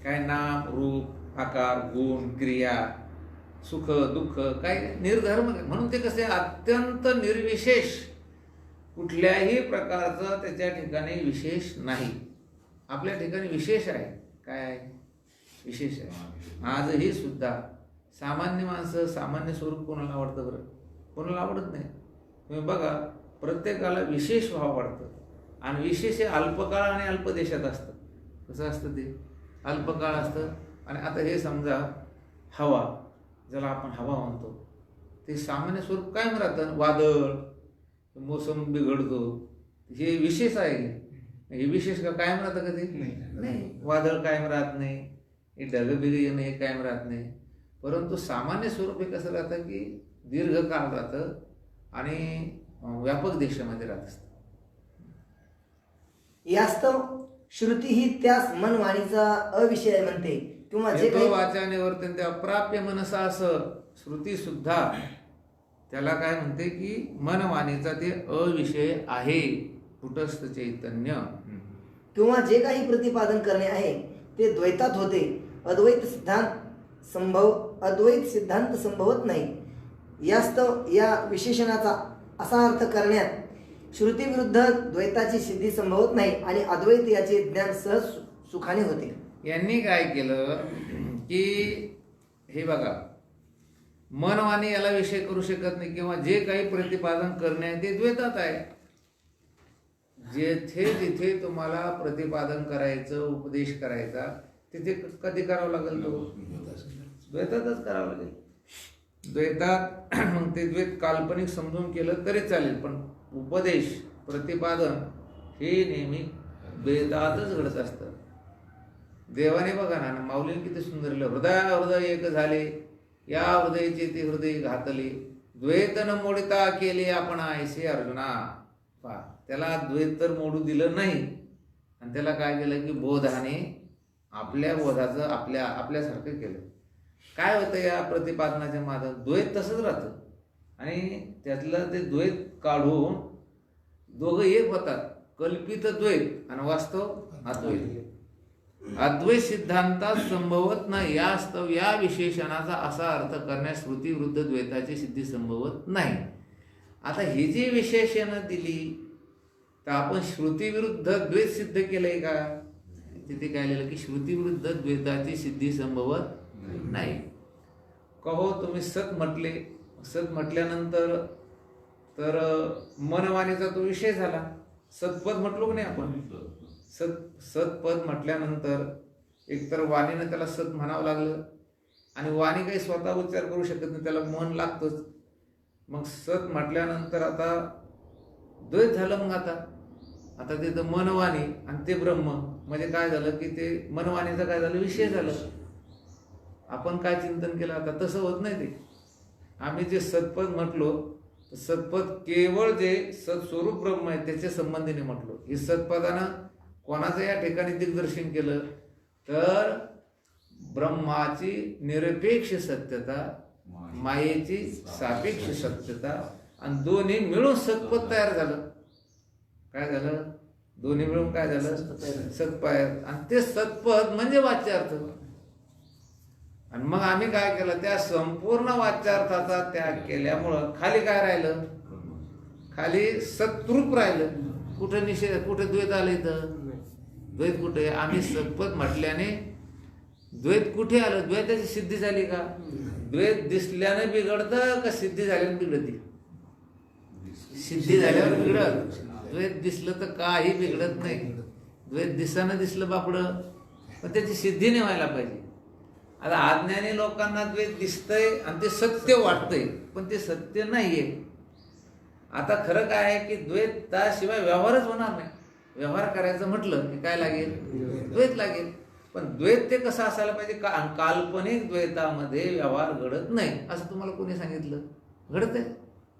काय नाम रूप आकार गुण क्रिया सुख दुःख काय निर्धर्म. म्हणून ते कसे अत्यंत निर्विशेष, कुठल्याही प्रकारचं त्याच्या ठिकाणी विशेष नाही. आपल्या ठिकाणी विशेष आहे. काय आहे? विशेष आहे. आजही सुद्धा सामान्य माणसं सामान्य स्वरूप कोणाला आवडतं बरं? कोणाला आवडत नाही. तुम्ही बघा प्रत्येकाला विशेष व्हावं वाटतं. आणि विशेष हे अल्पकाळ आणि अल्पदेशात असतं. कसं असतं ते? अल्पकाळ असतं. आणि आता हे समजा हवा, ज्याला आपण हवा म्हणतो, ते सामान्य स्वरूप कायम राहतं. वादळ, मोसम बिघडतो, हे विशेष आहे. हे विशेष का कायम राहतं कधी नाही. वादळ कायम राहत नाही, हे ढगबिग येणं हे कायम राहत नाही. परंतु सामान्य स्वरूप हे कसं राहतं की दीर्घकाळ राहतं आणि व्यापक देशामध्ये राहत असतं. यास्तव श्रुती ही त्यास मन वाणीचा अविषय म्हणते किंवा जे काही वाचा निवर्तन अप्राप्य मनसा असं श्रुती सुद्धा त्याला काय म्हणते की मन वाणीचा ते अविषय आहे, कुटस्थ चैतन्य. किंवा जे काही प्रतिपादन करणे आहे ते द्वैतात होते. अद्वैत सिद्धांत संभवत नाही. यास्तव या विशेषणाचा असा अर्थ करण्यात श्रुती विरुद्ध द्वैताची सिद्धी संभवत नाही आणि अद्वैत याचे ज्ञान सहज सुखाने होते. यांनी काय केलं की हे बघा, मनवाणी याला विषय करू शकत नाही किंवा जे काही प्रतिपादन करणे आहे ते द्वैतात आहे. जेथे जिथे तुम्हाला प्रतिपादन करायचं, उपदेश करायचा, तिथे कधी करावं लागेल? तो द्वैतातच करावं लागेल. द्वैतात मग ते द्वैत काल्पनिक समजून केलं तरी चालेल, पण उपदेश प्रतिपादन हे नेहमी द्वैतातच घडत असतं. देवाने बघा ना, माऊलीने किती सुंदर लिहिलं, हृदय एक झाले, या हृदयचे ते हृदय घातले, द्वैत न मोडिता केले आपण ऐसे अर्जुना. पहा, त्याला द्वैत तर मोडू दिलं नाही आणि त्याला काय केलं की बोधाने आपल्या बोधाचं आपल्यासारखं केलं. काय होतं या प्रतिपादनाच्या मागे? द्वैत तसंच राहतं आणि त्यातलं ते द्वैत काढून दोघं एक होतात. कल्पित द्वैत आणि वास्तव अद्वैत. अद्वैत सिद्धांतात संभवत नाही. यास्तव या विशेषणाचा असा अर्थ करण्यास श्रुती विरुद्ध द्वैताची सिद्धी संभवत नाही. आता ही जी विशेषणं दिली तर आपण श्रुती विरुद्ध द्वैत सिद्ध केलंय का? तिथे काय लिहिलं की श्रुती विरुद्ध द्वैताची सिद्धी संभवत नाही. कहो तुम्ही सत म्हटले, सत म्हटल्यानंतर तर मनवाणीचा तो विषय झाला. सतपद म्हटलो की नाही आपण? सतपद म्हटल्यानंतर एकतर वाणीनं त्याला सत म्हणावं लागलं आणि वाणी काही स्वतः उच्चार करू शकत नाही, त्याला मन लागतंच. मग सत म्हटल्यानंतर आता द्वैत झालं. मग आता तिथं मनवाणी आणि ते ब्रह्म म्हणजे काय झालं की ते मनवाणीचं काय झालं? विषय झालं. आपण काय चिंतन केलं? आता तसं होत नाही. ते आम्ही जे सतपद म्हटलो, सतपद केवळ जे सत्स्वरूप ब्रह्म आहे त्याच्या संबंधीने म्हटलो. हे सतपदानं कोणाचं या ठिकाणी दिग्दर्शन केलं तर ब्रह्माची निरपेक्ष सत्यता, मायेची सापेक्ष सत्यता आणि दोन्ही मिळून सतपद तयार झालं. काय झालं? दोन्ही मिळून काय झालं? सतपद. आणि ते सतपद म्हणजे वाच्यार्थ. आणि मग आम्ही काय केलं? त्या संपूर्ण वाच्यार्थाचा त्याग केल्यामुळं खाली काय राहिलं? खाली सत्रूप राहिलं. कुठे निषेध, कुठे द्वैत आलं? इथं द्वैत कुठे? आम्ही सतपद म्हटल्याने द्वैत कुठे आलं? द्वैताची सिद्धी झाली का? द्वैत दिसल्याने बिघडतं का सिद्धी झाल्याने बिघडते? सिद्धी झाल्यावर बिघडत. द्वैत दिसलं तर काही बिघडत नाही. द्वैत दिसानं दिसलं बापडं, पण त्याची सिद्धी नाही व्हायला पाहिजे. आता अज्ञानी लोकांना द्वैत दिसतंय आणि ते सत्य वाटतंय, पण ते सत्य नाहीये. आता खरं काय आहे की द्वैताशिवाय व्यवहारच होणार नाही. व्यवहार करायचं म्हटलं की काय लागेल? द्वैत लागेल. पण द्वैत ते कसं असायला पाहिजे? काल्पनिक द्वैतामध्ये व्यवहार घडत नाही असं तुम्हाला कोणी सांगितलं? घडतंय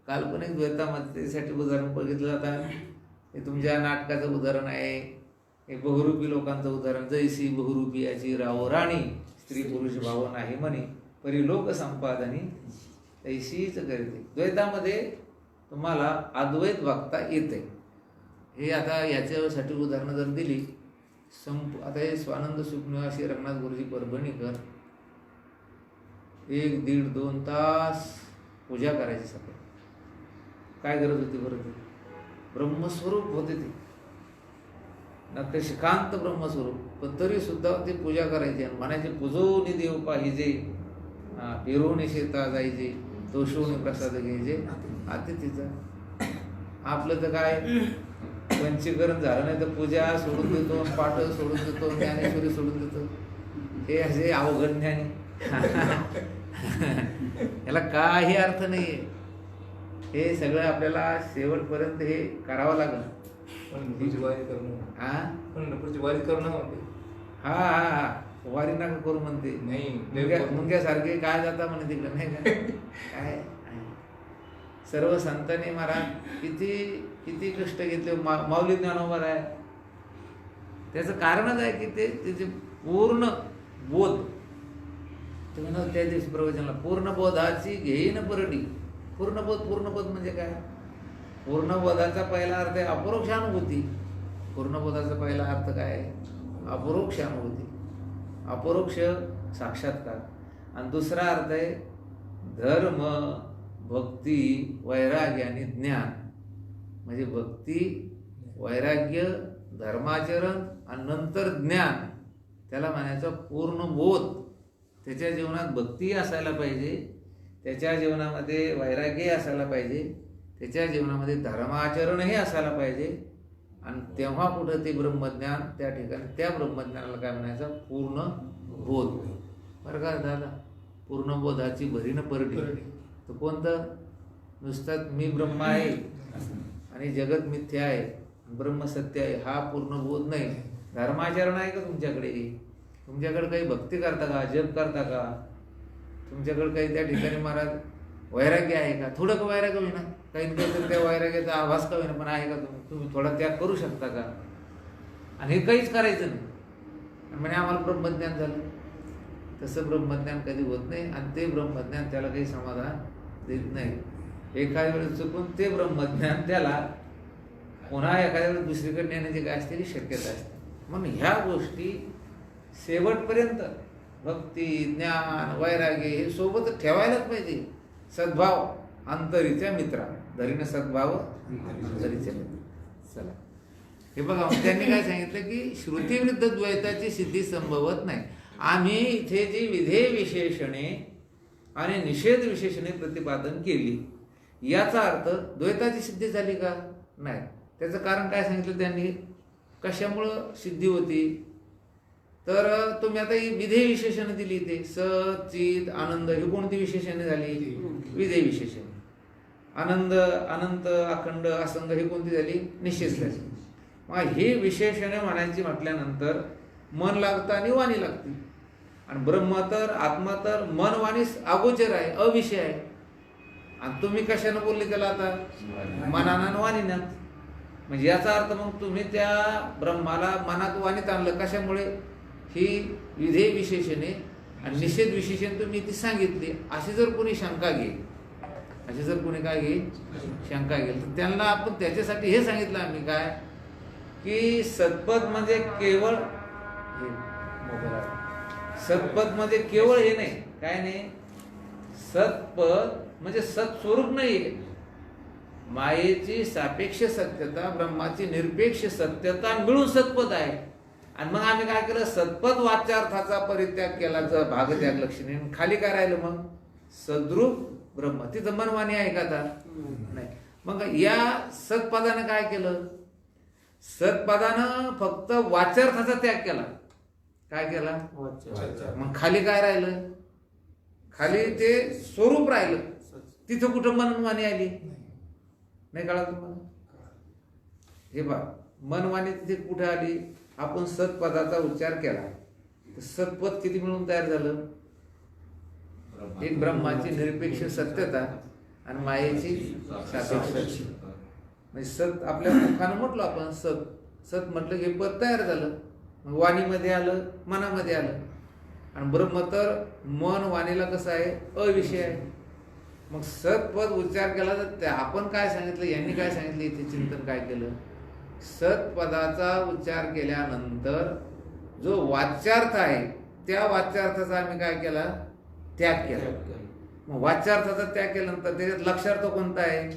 काल्पनिक द्वैतामध्ये. त्यासाठी उदाहरण बघितलं जातं. हे तुमच्या नाटकाचं उदाहरण आहे, हे बहुरूपी लोकांचं उदाहरण. जैसी बहुरूपी याची राहो राणी, स्त्री पुरुष भाव नाही म्हणे, परी लोक संपादनी तैशीच करते. द्वैतामध्ये तुम्हाला अद्वैत बघता येते. हे आता याच्यासाठी उदाहरणं जर दिली आता हे स्वानंद सुखनिवासी रंगनाथ गुरुजी परभणीकर 1, 1.5, 2 तास पूजा करायची सकाळी. काय गरज होती बरं? ते ब्रह्मस्वरूप होते, ते नक्षकांत ब्रह्मस्वरूप, पण तरी सुद्धा ते पूजा करायची आणि म्हणायचे पूजोनी देव पाहिजे, फिरवणे शेता जायचे, दोषवणे प्रसाद घ्यायचे अतिथीचा. आपलं तर काय पंचीकरण झालं नाही तर पूजा सोडून देतो, पाठ सोडून देतो, ज्ञानेश्वरी सोडून देतो. हे असे अवघड ज्ञानी. याला काही अर्थ नाहीये. हे सगळं आपल्याला शेवटपर्यंत हे करावं लागेल. पंढरपूरची वारी करणं, हा पंढरपूरची वारी करणं म्हणते. हा हा हा वारी नका करू म्हणते. नाही मुंग्यासारखे काय जाता म्हणे तिकडे नाही का काय सर्व संतांनी महाराज किती किती कष्ट घेतले. माऊली ज्ञानोबा आहे त्याचं कारणच आहे की ते त्याचे पूर्ण बोध तुम्ही ना त्या दिवशी प्रवचनाला पूर्ण बोधाची घेईन परडी. पूर्ण बोध म्हणजे काय? पूर्ण बोधाचा पहिला अर्थ आहे अपरोक्ष अनुभूती. पूर्ण बोधाचा पहिला अर्थ काय आहे? अपरोक्ष अनुभूती, अपरोक्ष साक्षात्कार. आणि दुसरा अर्थ आहे धर्म, भक्ती, वैराग्य आणि ज्ञान. म्हणजे भक्ती, वैराग्य, धर्माचरण आणि नंतर ज्ञान. त्याला म्हणायचं पूर्ण बोध. त्याच्या जीवनात भक्ती असायला पाहिजे, त्याच्या जीवनामध्ये वैराग्य असायला पाहिजे, त्याच्या जीवनामध्ये धर्माचरणही असायला पाहिजे. आणि तेव्हा कुठं ते ब्रह्मज्ञान त्या ठिकाणी त्या ब्रह्मज्ञानाला काय म्हणायचं? पूर्ण बोध. बरं का दादा, पूर्ण बोधाची भरीनं परडी. तर कोणतं? नुसतं मी ब्रह्म आहे आणि जगत मिथ्या आहे, ब्रह्म सत्य आहे हा पूर्ण बोध नाही. धर्माचरण आहे का तुमच्याकडे? तुमच्याकडे काही भक्ती करता का? जप करता का? तुमच्याकडे काही त्या ठिकाणी महाराज वैराग्य आहे का? थोडं का वैराग्य होईना, काही तर त्या वैराग्याचा आभास का होईना पण आहे का? तुम्ही थोडा त्याग करू शकता का? आणि हे काहीच करायचं नाही म्हणजे आम्हाला ब्रह्मज्ञान झालं. तसं ब्रह्मज्ञान कधी होत नाही आणि ते ब्रह्मज्ञान त्याला काही समाधान देत नाही. एखाद्या वेळेस चुकून ते ब्रह्मज्ञान त्याला पुन्हा एखाद्या वेळेस दुसरीकडे नेण्याची काय असते शक्यता असते. म्हणून ह्या गोष्टी शेवटपर्यंत भक्ती, ज्ञान, वैराग्य हे सोबतच ठेवायलाच पाहिजे. सद्भाव अंतरीच्या मित्रा धरीनं सद्भाव अंतरीच्या मित्र. चला हे बघा त्यांनी काय सांगितलं की श्रुतीविरुद्ध द्वैताची सिद्धी संभवत नाही. आम्ही इथे जी विधेय विशेषणे आणि निषेध विशेषणे प्रतिपादन केली याचा अर्थ द्वैताची सिद्धी झाली का? नाही. त्याचं कारण काय सांगितलं त्यांनी? कशामुळं सिद्धी होती? तर तुम्ही आता ही विधेय विशेषण दिली. ते सत, चित, आनंद ही कोणती विशेषणे झाली? विधेय विशेषण. आनंद, अनंत, अखंड, असंग ही कोणती झाली? निषेध झाली. मग ही विशेषणे म्हणायची म्हटल्यानंतर मन लागतं आणि वाणी लागते. आणि ब्रह्म तर आत्मा तर मन वाणीस अगोचर आहे, अविषय आहे. आणि तुम्ही कशानं बोलले त्याला आता? मनानं आणि वाणीनं. म्हणजे याचा अर्थ मग तुम्ही त्या ब्रह्माला मनात वाणीत आणलं. कशामुळे? ही विधेय विशेषणे आणि निषेध विशेषण तुम्ही ती सांगितली. अशी जर कोणी शंका घेईल, अशी जर कोणी काय घेईल शंका घेईल तर त्यांना आपण त्याच्यासाठी हे सांगितलं आम्ही काय की सत्पद म्हणजे केवळ हे सत्पद म्हणजे केवळ हे नाही, काय नाही. सत्पद म्हणजे सत्स्वरूप नाहीये. मायेची सापेक्ष सत्यता, ब्रह्माची निरपेक्ष सत्यता मिळून सत्पद आहे. आणि मग आम्ही काय केलं? सत्पद वाच्यार्थाचा परित्याग केला, भागत्याग लक्षणे. खाली काय राहिलं मग? सद्रूप ब्रह्म. तिथं मनवाणी आहे का आता? नाही. मग या सत्पदानं काय केलं? सत्पदानं फक्त वाच्यार्थाचा त्याग केला. काय केला? मग खाली काय राहिलं? खाली ते स्वरूप राहिलं. तिथं कुठं मनवाणी आली? नाही कळा तुम्हाला? हे बा मनवाणी तिथे कुठे आली? आपण सत्पदाचा उच्चार केला तर सत्पद किती मिळून तयार झालं? एक ब्रह्माची निरपेक्ष सत्यता आणि मायेची सापेक्ष सत्यता. म्हणजे सत आपल्या मुखानं म्हटलं आपण सत, सत म्हटलं की पद तयार झालं. मग वाणीमध्ये आलं, मनामध्ये आलं. आणि ब्रह्म तर मन वाणीला कसं आहे? अविषय आहे. मग सत्पद उच्चार केला तर आपण काय सांगितलं? यांनी काय सांगितलं? इथे चिंतन काय केलं? सत्पदाचा उच्चार केल्यानंतर जो वाच्यार्थ आहे त्या वाच्यार्थाचा आम्ही काय केला? त्याग केला. मग वाच्यार्थाचा त्याग केल्यानंतर त्याच्यात लक्षार्थ कोणता आहे?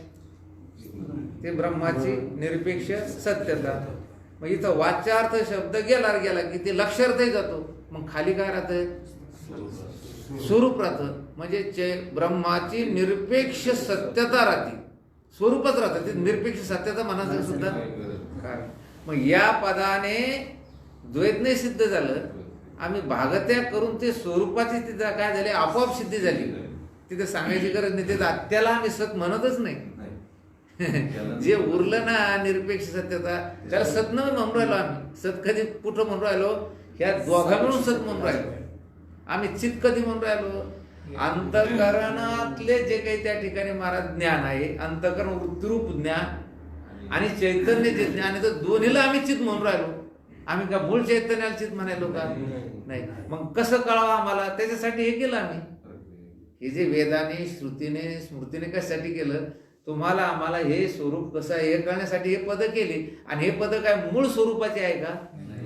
ते ब्रह्माची निरपेक्ष सत्यता. मग इथं वाच्यार्थ शब्द गेला की ते लक्षार्थही जातो. मग खाली काय राहतंय? स्वरूप राहतं. म्हणजे ब्रह्माची निरपेक्ष सत्यता राहते, स्वरूपच राहतं. ते निरपेक्ष सत्यता म्हणायचं सुद्धा. मग या पदाने द्वैत नाही सिद्ध झालं. आम्ही भागत्याग करून ते स्वरूपाची तिथं काय झाले? आपोआप सिद्धी झाली. तिथे सांगायची गरज नाही. ते त्याला आम्ही सत म्हणतच नाही. जे उरलं ना निरपेक्ष सत्यता, त्याला सत न म्हणून राहिलो आम्ही. सत कधी कुठं म्हणून राहिलो? ह्या दोघा मिळून सत म्हणून राहिलो आम्ही. चित कधी म्हणून राहिलो? अंतःकरणातले जे काही त्या ठिकाणी महाराज ज्ञान आहे, अंतःकरण वृत्तिरूप ज्ञान आणि चैतन्य जे ज्ञान आहे, तर दोन्हीला आम्ही चित म्हणून राहिलो. आम्ही का मूळ चैतन्याला चित म्हणायलो का? नाही. मग कसं कळावं आम्हाला? त्याच्यासाठी हे केलं आम्ही. हे जे वेदाने, श्रुतीने, स्मृतीने कशासाठी केलं? तुम्हाला आम्हाला हे स्वरूप कसं आहे हे कळण्यासाठी हे पद केली. आणि हे पद काय मूळ स्वरूपाचे आहे का?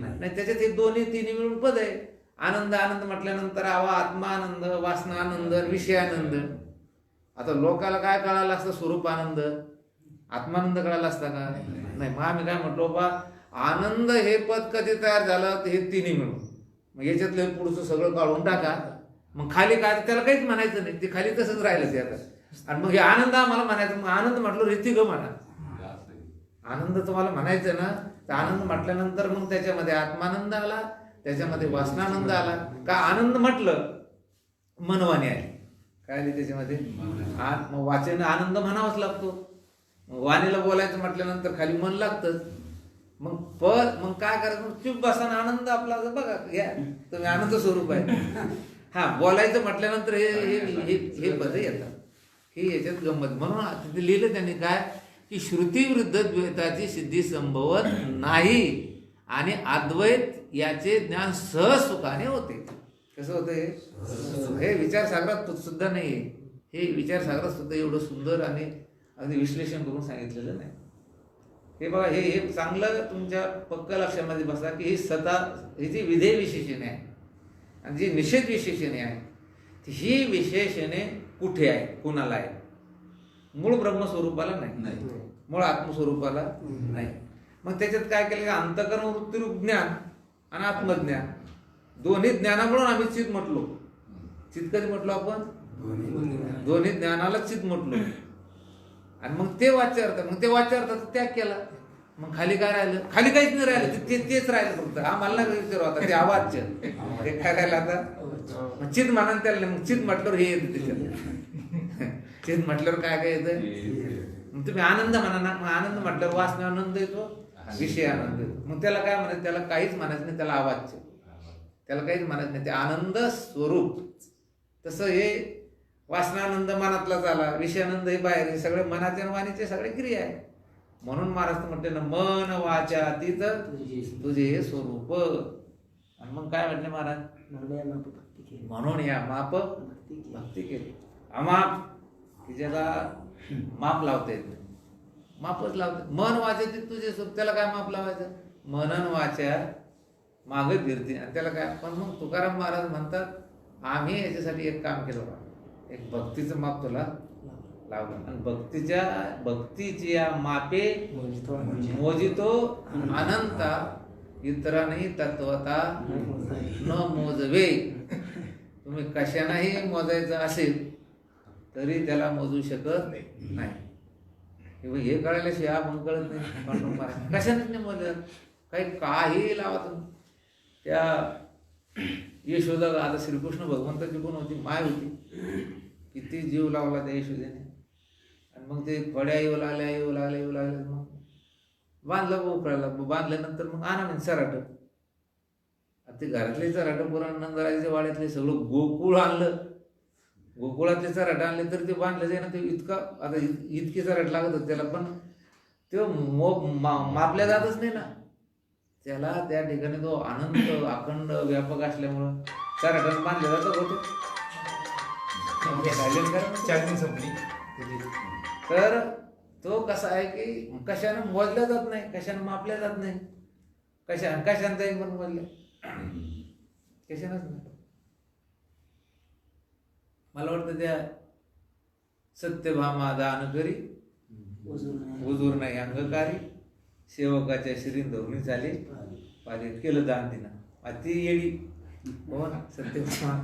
नाही. त्याच्यात हे दोन्ही तिन्ही मिळून पद आहे. आनंद, आनंद म्हटल्यानंतर आवा आत्मानंद, वासना आनंद, विषय आनंद. आता लोकाला काय कळालं असतं? स्वरूप आनंद, आत्मानंद कळाला असता का? नाही. मग आम्ही काय म्हटलो बा, आनंद हे पद कधी तयार झालं? हे तिन्ही मिळून. मग याच्यातलं पुढचं सगळं काढून टाका. मग खाली काय? त्याला काहीच म्हणायचं नाही, ते खाली तसंच राहिलं ते आता. आणि मग हे आनंद आम्हाला म्हणायचं. मग आनंद म्हटलं रीती ग म्हणा. आनंद तुम्हाला म्हणायचं ना, तर आनंद म्हटल्यानंतर मग त्याच्यामध्ये आत्मानंद आला, त्याच्यामध्ये वासनानंद आला. का आनंद म्हटलं मनवाने आली. काय आली त्याच्यामध्ये? मग वाचन आनंद म्हणावाच लागतो. मग वाणीला बोलायचं म्हटल्यानंतर खाली मन लागतंच. मग मग काय करायचं? मग चुप बसा ना, आनंद आपला बघा घ्या तुम्ही, आनंद स्वरूप आहे. हा, बोलायचं म्हटल्यानंतर हे पद येतात. हे याच्यात गंमत. म्हणून तिथे लिहिलं त्यांनी काय, की श्रुती विरुद्ध द्वैताची सिद्धी संभवत नाही आणि अद्वैत याचे ज्ञान सहज सुखाने होते. कसं होतं हे? विचारसागरात सुद्धा नाही. हे विचारसागरात सुद्धा एवढं सुंदर आणि अगदी विश्लेषण करून सांगितलेलं नाही. हे बघा, हे चांगलं तुमच्या पक्क लक्षामध्ये बसा की ही जी विधेय विशेषणे आहे आणि जी निषेध विशेषणे आहे, ही विशेषणे कुठे आहे, कुणाला आहे? मूळ ब्रह्मस्वरूपाला नाही, मूळ आत्मस्वरूपाला नाही. मग त्याच्यात काय केलं? अंतःकरण वृत्तिरूप ज्ञान आणि आत्मज्ञान, दोन्ही ज्ञानामुळे आम्ही चित म्हटलो. चित कधी म्हटलो आपण? दोन्ही ज्ञानाला चित म्हटलो. आणि मग ते वाच्यार्थ, मग ते वाच्यार्थाचा त्याग केला. मग खाली काय राहिलं? खाली काहीच नाही राहिलं. तेच राहिलं फक्त. आम्हाला विचारू आता ते अवाच्य ते काय राहिलं आता? मग चित म्हणा त्याला. मग चित म्हटल्यावर हे येतं त्याच्यात. चित म्हटल्यावर काय काय येतं? मग तुम्ही आनंद म्हणा ना. मग आनंद म्हटल्यावर वासना आनंद येतो, विषय आनंद येतो. मग त्याला काय म्हणायचं? त्याला काहीच म्हणायचं नाही, त्याला अवाच्य. त्याला काहीच म्हणायचं नाही, ते आनंद स्वरूप. तसं हे वासनानंद मनातलाच आला, विषयानंद हे बाहेर. हे सगळे मनाचे आणि वाणीचे सगळे क्रिया आहे. म्हणून महाराज म्हणते ना, मन वाचा अतीत तुझे हे स्वरूप. आणि मग काय म्हटले महाराज? म्हणून या माप भक्ती केली. अमाप की ज्याला माप लावता येत नाही, मापच लावते. मन वाचे तुझे स्वरूप, त्याला काय माप लावायचं? मनन वाचा मागे फिरते. आणि त्याला काय? पण मग तुकाराम महाराज म्हणतात, आम्ही याच्यासाठी एक काम केलं बा, एक भक्तीचं माप तुला लावलं. आणि भक्तीची या मापे मोजितो अनंता, इतरांनी तत्वता न मोजवे. तुम्ही कशानेही मोजायचं असेल तरी त्याला मोजू शकत नाही. हे कळल्याशिवाय आपण कळत नाही. कशानेच नाही मोजत. काही लावा तुम्ही. त्या यशोदा, आता श्रीकृष्ण भगवंताची कोण होती? माय होती. किती जीव लावला त्या यशोदेने. आणि मग ते फड्या येऊ लागल्या. मग बांधलं उकळायला. बांधल्यानंतर मग आणा म्हणजे सराट. ते घरातले चराट पुराण नंदराजाच्या वाड्यातले सगळं गोकुळ आणलं. गोकुळातले चराट आणले तर ते बांधलं जाईल ना. ते आता इतके चराट लागत होते त्याला, पण ते मापल्या जातच नाही ना त्याला. त्या ठिकाणी तो अनंत अखंड व्यापक असल्यामुळं चराटानं बांधले जात होते. तर तो कसा आहे की कशानं मोजल्या जात नाही, कशानं मापल्या जात नाही. कशानं जाईल पण मोजल्या? कशानंच नाही. मला वाटतं त्या सत्यभामा दान करी हुजूर नाही अंगकारी, सेवकाच्या शिरीन धवणी झाली पाले, केलं दान तिनं. ती येडी कोण? सत्यभामा.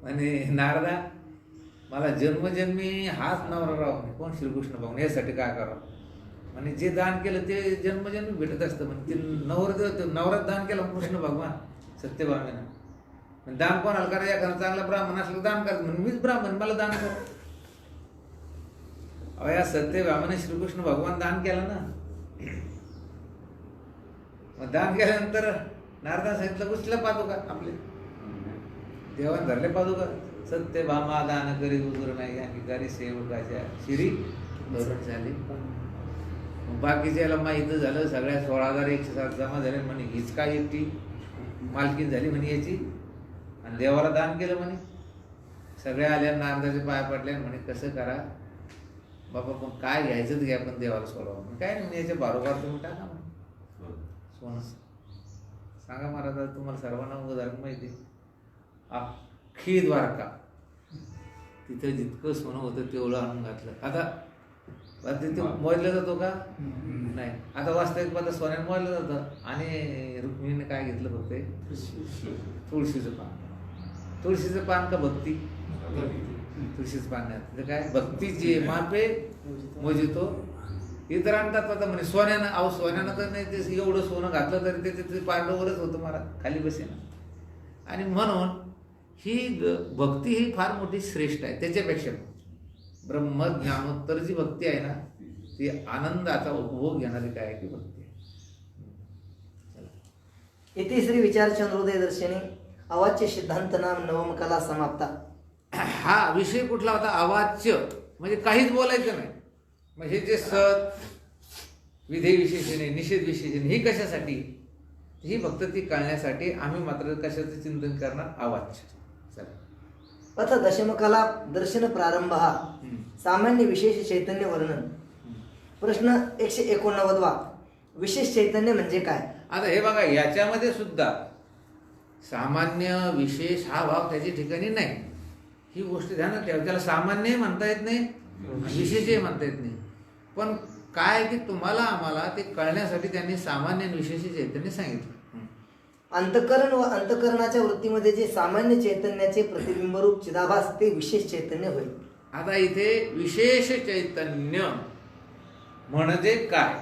आणि नारदा, मला जन्मजन्मी हाच नवरा राव नाही. कोण? श्रीकृष्ण भगवान. यासाठी काय करावं? आणि जे दान केलं ते जन्मजन्मी भेटत असतं. म्हणजे ते नवरात दान केलं कृष्ण भगवान सत्यभामेनं. दान कोणाला करायचं? एखादा चांगला ब्राह्मण असलं दान करत, म्हणून मीच ब्राह्मण, मला दान कर. अहो या सत्यभामाने श्रीकृष्ण भगवान दान केलं ना. मग दान केल्यानंतर नारदा सांगितलं कुठल्या पादुका आपले देवान धरले पादुका. सत्यभामा दान करी गुजर नाही अंगीकारी सेवकाच्या शिरी दौलत झाली. बाकीच्याला माहित झालं सगळ्या 16,107 जमा झाले म्हणे हीच काय एकटी मालकीन झाली म्हणे याची आणि देवाला दान केलं म्हणे. सगळ्या आल्या नारदाचे पाय पडले म्हणे कसं करा बाबा पण काय घ्यायचंच घ्या पण देवाला सोडावं. काय नाही म्हणे याच्या बारोबार तुम्ही टाका म्हणे सोनं. सांगा महाराज तुम्हाला सर्वांना उदाहरण माहिती अख्खी द्वारका तिथं जितकं सोनं होतं तेवढं आणून घातलं. आता तिथे मोजलं जातो का नाही. आता वास्तविक पाहता सोन्याने मोजलं जातं आणि रुक्मिणीने काय घेतलं फक्त तुळशीचं पान. तुळशीचं पान का भक्ती तुळशीचं पान नाही तिथं काय भक्तीची मापे मोजितो. इतर आणतात आता म्हणे सोन्यानं अहो सोन्यानं तर नाही ते एवढं सोनं घातलं तरी ते पांडवरच होतं मला खाली बसेना. आणि म्हणून ही भक्ती ही फार मोठी श्रेष्ठ आहे. त्याच्यापेक्षा ब्रह्मज्ञानोत्तर जी भक्ती आहे ना ती आनंदाचा उपभोग घेणारी काय की भक्ती आहे. इति श्री विचारचंद्रोदय दर्शनी अवाच्य सिद्धांत नाम नवमकला समाप्ता. हा विषय कुठला होता अवाच्य म्हणजे काहीच बोलायचं नाही. मग हे जे सत विधेय विशेषणे निषेध विशेषणे ही कशासाठी ही फक्त ती कळण्यासाठी आम्ही मात्र कशाचं चिंतन करणार अवाच्य. चला अथ दशमकला दर्शन प्रारंभ सामान्य विशेष चैतन्य वर्णन. प्रश्न 189 विशेष चैतन्य म्हणजे काय. आता हे बघा याच्यामध्ये सुद्धा सामान्य विशेष हा भाव त्याच्या ठिकाणी नाही. ही गोष्ट ध्यानात ठेवा. त्याला सामान्यही म्हणता येत नाही विशेषही म्हणता येत नाही. पण काय की तुम्हाला आम्हाला ते कळण्यासाठी त्यांनी सामान्य आणि विशेष चैतन्य सांगितलं. अंतकरण व अंतकरणाच्या वृत्तीमध्ये जे सामान्य चैतन्याचे प्रतिबिंबरूप चिदाभास ते विशेष चैतन्य होय. आता इथे विशेष चैतन्य म्हणजे काय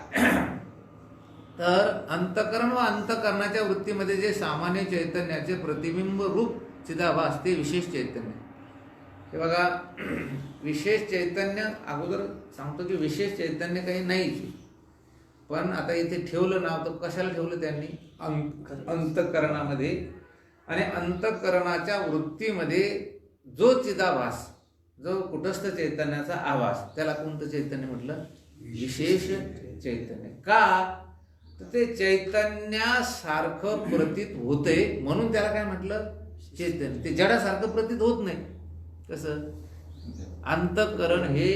तर अंतकरण व अंतकरणाच्या वृत्तीमध्ये जे सामान्य चैतन्याचे प्रतिबिंब रूप चिदाभास ते विशेष चैतन्य. हे बघा विशेष चैतन्य अगोदर सांगतो की विशेष चैतन्य काही नाहीच. पण आता इथे ठेवलं नाव तर कशाला ठेवलं त्यांनी अंतकरणामध्ये. आणि अंतकरणाच्या वृत्तीमध्ये जो चिदाभास जो कुटस्थ चैतन्याचा आभास त्याला कोणतं चैतन्य म्हटलं विशेष चैतन्य. का तर ते चैतन्यासारखं प्रतीत होते म्हणून त्याला काय म्हटलं चैतन्य. ते जडासारखं प्रतीत होत नाही. कसं अंतकरण हे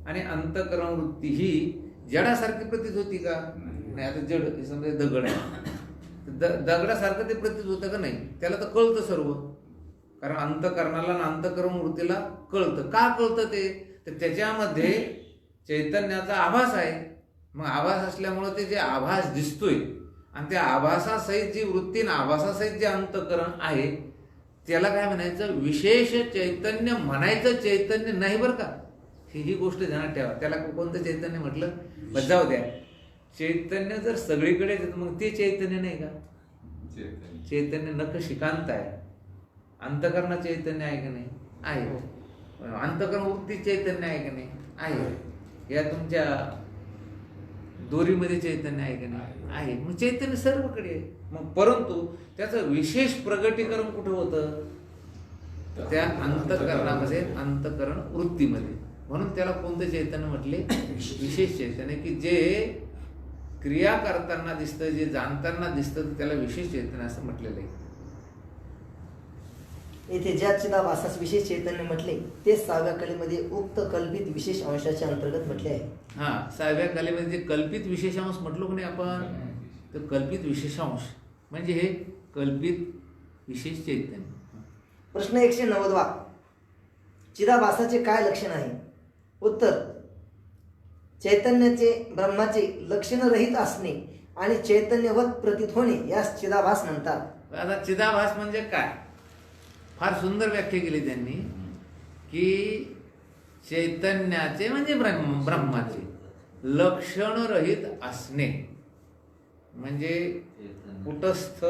आणि अंतकरण वृत्ती ही जडासारखी प्रतीत होती का नाही. आता जड समजा दगड आहे दगडासारखं ते प्रतीत होतं का नाही. त्याला तर कळतं सर्व कारण अंतकरणाला आणि अंतकरण वृत्तीला कळतं. का कळतं ते तर त्याच्यामध्ये चैतन्याचा आभास आहे. मग आभास असल्यामुळं ते जे आभास दिसतोय आणि त्या आभासासहित जी वृत्ती आणि आभासासहित जे अंतकरण आहे त्याला काय म्हणायचं विशेष चैतन्य म्हणायचं चैतन्य नाही बरं का. ही गोष्ट ध्यानात ठेवा. त्याला कोणतं चैतन्य म्हटलं जाऊ द्या. चैतन्य जर सगळीकडे मग ते चैतन्य नाही का. चैतन्य नख शिकांत आहे. अंतकरण चैतन्य आहे का नाही आहे. अंतकरण वृत्ती चैतन्य आहे का नाही आहे. या तुमच्या दोरीमध्ये चैतन्य आहे का नाही आहे. मग चैतन्य सर्वकडे आहे. मग परंतु त्याचं विशेष प्रगटीकरण कुठं होतं त्या अंतकरणामध्ये अंतकरण वृत्तीमध्ये. म्हणून त्याला कोणतं चैतन्य म्हटले विशेष चैतन्य की जे क्रिया करताना दिसतं जे जाणताना दिसतं त्याला विशेष चैतन्य असं म्हटलेलं आहे. येथे ज्या चिदाभासास विशेष चैतन्य म्हटले ते 6व्या कलेमध्ये उक्त कल्पित विशेष अंशाच्या अंतर्गत म्हटले आहे. हा 6व्या कलेमध्ये जे कल्पित विशेषांश म्हटलो की नाही आपण तर कल्पित विशेषांश म्हणजे हे कल्पित विशेष चैतन्य. प्रश्न 190 चिदाभासाचे काय लक्षण आहे. उत्तर चैतन्याचे ब्रह्माचे लक्षणरहित असणे आणि चैतन्यवत प्रतीत होणे यास चिदाभास म्हणतात. आता चिदाभास म्हणजे काय फार सुंदर व्याख्या केली त्यांनी की चैतन्याचे म्हणजे ब्रह्माचे लक्षणरहित असणे म्हणजे कुटस्थ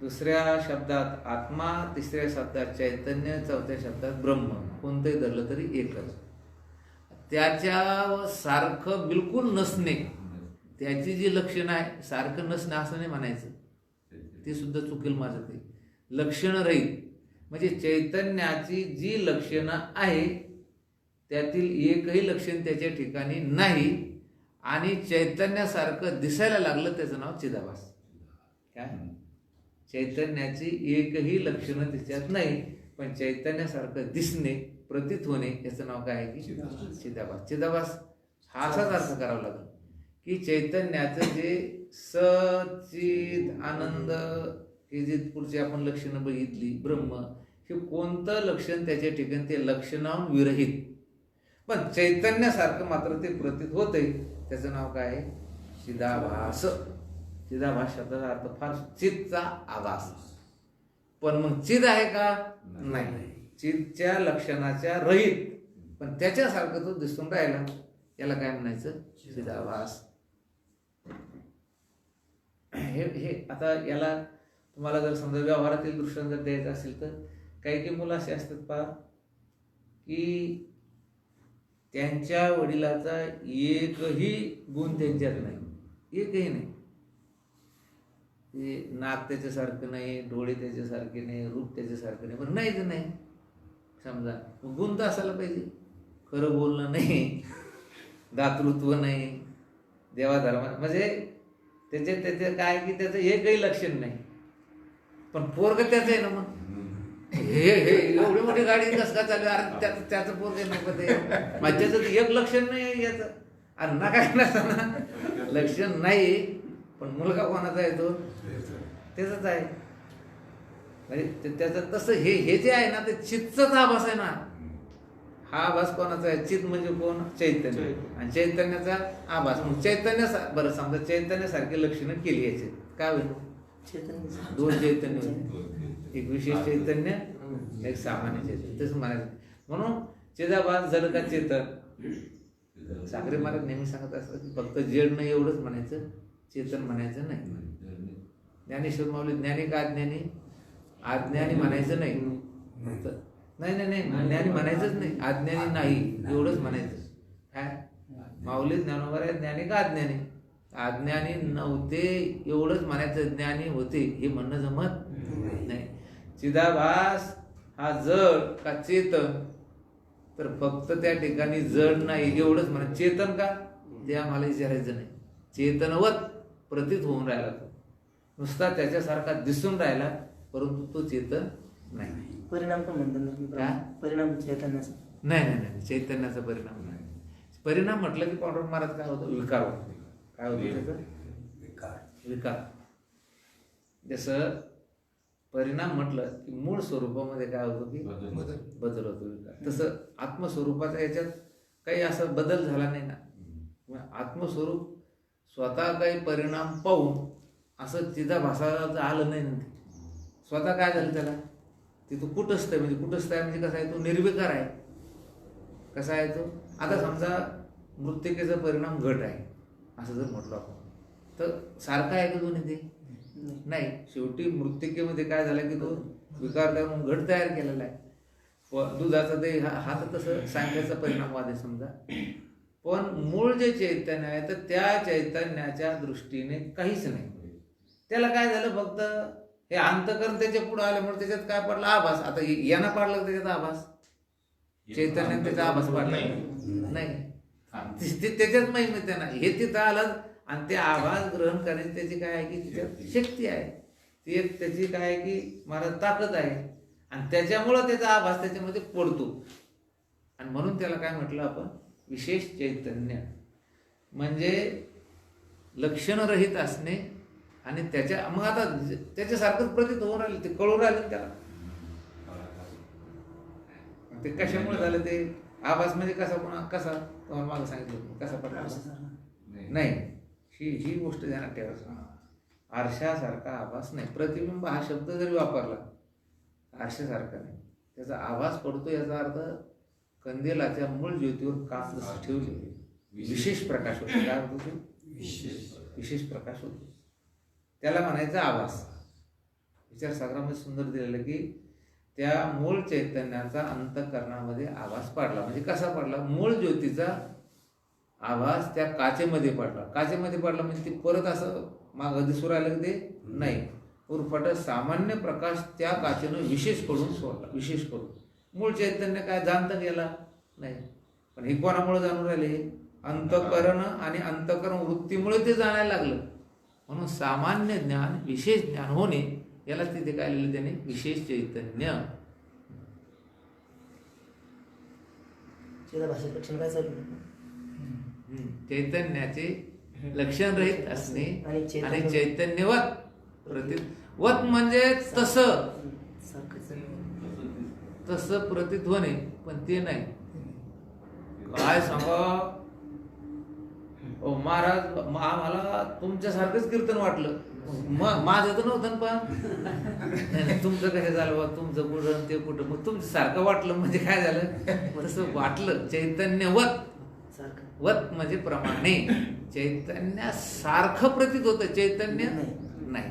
दुसऱ्या शब्दात आत्मा तिसऱ्या शब्दात चैतन्य चौथ्या शब्दात ब्रह्म कोणतंही धरलं तरी एकच. त्याच्या सारखं बिलकुल नसणे, त्याची जी लक्षणं आहे सारखं नसणं असं नाही म्हणायचं, ते सुद्धा चुकेल माझं. ते लक्षणं रहित म्हणजे चैतन्याची जी लक्षणं आहे त्यातील एकही लक्षण त्याच्या ठिकाणी नाही आणि चैतन्यासारखं दिसायला लागलं त्याचं नाव चिदाभास. काय? चैतन्याची एकही लक्षणं त्याच्यात नाही पण चैतन्यासारखं दिसणे, प्रतीत होणे, याचं नाव काय आहे की चिदाभास. चिदाभास हा असाच अर्थ करावा लागेल की चैतन्याचं जे सचिद आनंद हे जे पुढचे आपण लक्षणं बघितली, ब्रह्म, हे कोणतं लक्षण त्याच्या ठिकाणी ते लक्षणाहून विरहित पण चैतन्यासारखं मात्र ते प्रतीत होते, त्याचं नाव काय आहे? चिदाभास. चिदाभास शब्दाचा अर्थ फार चितचा आभास. पण मग चिद आहे का? नाही. चिदच्या लक्षणाच्या रहित पण त्याच्यासारखं तो दिसून राहिला, याला काय म्हणायचं? चिदाभास. हे आता याला तुम्हाला जर समजा व्यवहारातील दृष्टांत जर द्यायचं असेल तर काही मुलं असे असतात पहा की त्यांच्या वडिलाचा एकही गुण त्यांच्यात नाही, एकही नाही. ते नाक त्याच्यासारखं नाही, डोळे त्याच्यासारखे नाही, रूप त्याच्यासारखं नाही, पण नाहीच नाही. समजा गुण तर असायला पाहिजे, खरं बोलणं नाही, दातृत्व नाही, देवाधर्म म्हणजे त्याचे काय की त्याचं एकही लक्षण नाही. पण पोरग त्याचं आहे ना, मग हे एवढी मोठी गाडी कसं काय चालू? अरे त्याचं पोरग नको ते माझ्याचं एक लक्षण नाही याचं. अरे ना काय नसताना लक्षण नाही पण मुलगा कोणाचा आहे तो त्याचाच आहे. म्हणजे त्याचं तसं हे जे आहे ना ते चित्तचाच आभास आहे ना. हा आभास कोणाचा आहे? चित्त म्हणजे कोण? चैतन्य. आणि चैतन्याचा आभास. मग चैतन्य बरं समजा चैतन्यासारखी लक्षणं केली याचे काय होईल? दोन चैतन्य होते, एक विशेष चैतन्य, एक सामान्य चैतन्य, तसं म्हणायचं. म्हणून चिदाभास झालं का चेतन. सागरे महाराज नेहमी सांगत असतात की फक्त जड नाही एवढंच म्हणायचं, चेतन म्हणायचं नाही. ज्ञानेश्वर माऊली ज्ञानी का अज्ञानी? अज्ञानी म्हणायचं नाही, नाही ज्ञानी म्हणायचंच नाही, अज्ञानी नाही एवढंच म्हणायचं. काय माऊली ज्ञानोबर आहे, ज्ञानी का अज्ञानी? अज्ञानी नव्हते एवढंच म्हणायचं, ज्ञानी होते हे म्हणणं जमत नाही. चिदाभास हा जड का चेतन? तर फक्त त्या ठिकाणी जड नाही एवढंच म्हणा. चेतन का ते आम्हाला विचारायचं नाही. चेतनवत प्रतीत होऊन राहिला तो, नुसता त्याच्यासारखा दिसून राहिला परंतु तो चेतन नाही. परिणाम पण म्हणतात, परिणाम चैतन्याचा नाही, चैतन्याचा परिणाम नाही. परिणाम म्हटलं की पांडुरंग महाराज काय होतं? विकार होतो. काय होतं त्याचं? विकार. जसं परिणाम म्हटलं की मूळ स्वरूपामध्ये काय होतं की बदल होतो, विकार. तसं आत्मस्वरूपाच्या याच्यात काही असं बदल झाला नाही ना. आत्मस्वरूप स्वतः काही परिणाम पाहून असं चिदाभासाचं आलं नाही ना. स्वतः काय झालं त्याला? ते तो कुटस्थ आहे. म्हणजे कुटस्थ आहे म्हणजे कसा आहे? तो निर्विकार आहे. कसा आहे तो? आता समजा मृत्तिकेचा परिणाम घट आहे असं जर म्हटलं आपण तर सारखा आहे का दोन्ही? ते नाही. शेवटी मृत्तिकेमध्ये काय झालं की तो विकार करून घट तयार केलेला आहे. दुधाचा ते हा तर तसं सांगायचा परिणामवाद आहे समजा. पण मूळ जे चैतन्य आहे तर त्या चैतन्याच्या दृष्टीने काहीच नाही. त्याला काय झालं? फक्त हे अंतकरण त्याच्या पुढे आल्यामुळे त्याच्यात काय पडला? आभास. आता यांना पाडलं त्याच्यात आभास, चैतन्यात त्याचा आभास पाडला नाही. त्याच्यात महिमा त्यांना हे तिथं आलं आणि ते आभास ग्रहण करण्याची त्याची काय आहे की त्याच्यात शक्ती आहे, ती एक त्याची काय आहे की मला ताकद आहे आणि त्याच्यामुळं त्याचा आभास त्याच्यामध्ये पडतो. आणि म्हणून त्याला काय म्हटलं आपण? विशेष चैतन्य. म्हणजे लक्षणरहित असणे आणि त्याच्या मग आता त्याच्यासारखंच प्रतीत होऊन राहिलं, ते कळून राहिलं त्याला. ते कशामुळे झालं? ते आभास म्हणजे कसा कसा तुम्हाला मागं सांगितलं कसा पडला नाही. ही गोष्ट ध्यानात ठेवायचं. आरशासारखा आभास नाही. प्रतिबिंब हा शब्द जरी वापरला आरशासारखा नाही, त्याचा आभास पडतो. याचा अर्थ कंदिलाच्या मूळ ज्योतीवर काच जसं ठेवले विशेष प्रकाश होतो. काय होतो? विशेष प्रकाश होतो, त्याला म्हणायचं आभास. विचारसागरामध्ये सुंदर दिलेलं की त्या मूळ चैतन्याचा अंतःकरणामध्ये आभास पडला. म्हणजे कसा पडला? मूळ ज्योतीचा आभास त्या काचेमध्ये पडला. काचेमध्ये पडला म्हणजे ते परत असं मागं दिसू राहिलं की ते नाही, उरफाट सामान्य प्रकाश त्या काचेनं विशेष करून सोडला. विशेष करून मूळ चैतन्य काय जाणता गेला नाही, पण हे कोणामुळे जाणून राहिले? अंतःकरण आणि अंतःकरण वृत्तीमुळे ते जाणायला लागलं. म्हणून सामान्य ज्ञान विशेष ज्ञान होणे, याला तिथे काय लिहिलं त्याने? विशेष चैतन्य. भाषेत लक्षण काय चालू? चैतन्याचे लक्षण रहित असणे आणि आणि चैतन्यवत प्रतीत. वत म्हणजे तसं तसं प्रतीत होणे, पण ते नाही. काय सांगा महाराज, आम्हाला तुमच्यासारखंच कीर्तन वाटलं. मग माझं तर नव्हतं पण नाही, तुमचं कसं झालं बा, तुमचं कुठं ते कुठं, मग तुमचं सारखं वाटलं म्हणजे काय झालं? तसं वाटलं. चैतन्यवत, वत म्हणजे प्रमाणे, चैतन्यासारखं प्रतीत होतं, चैतन्य नाही.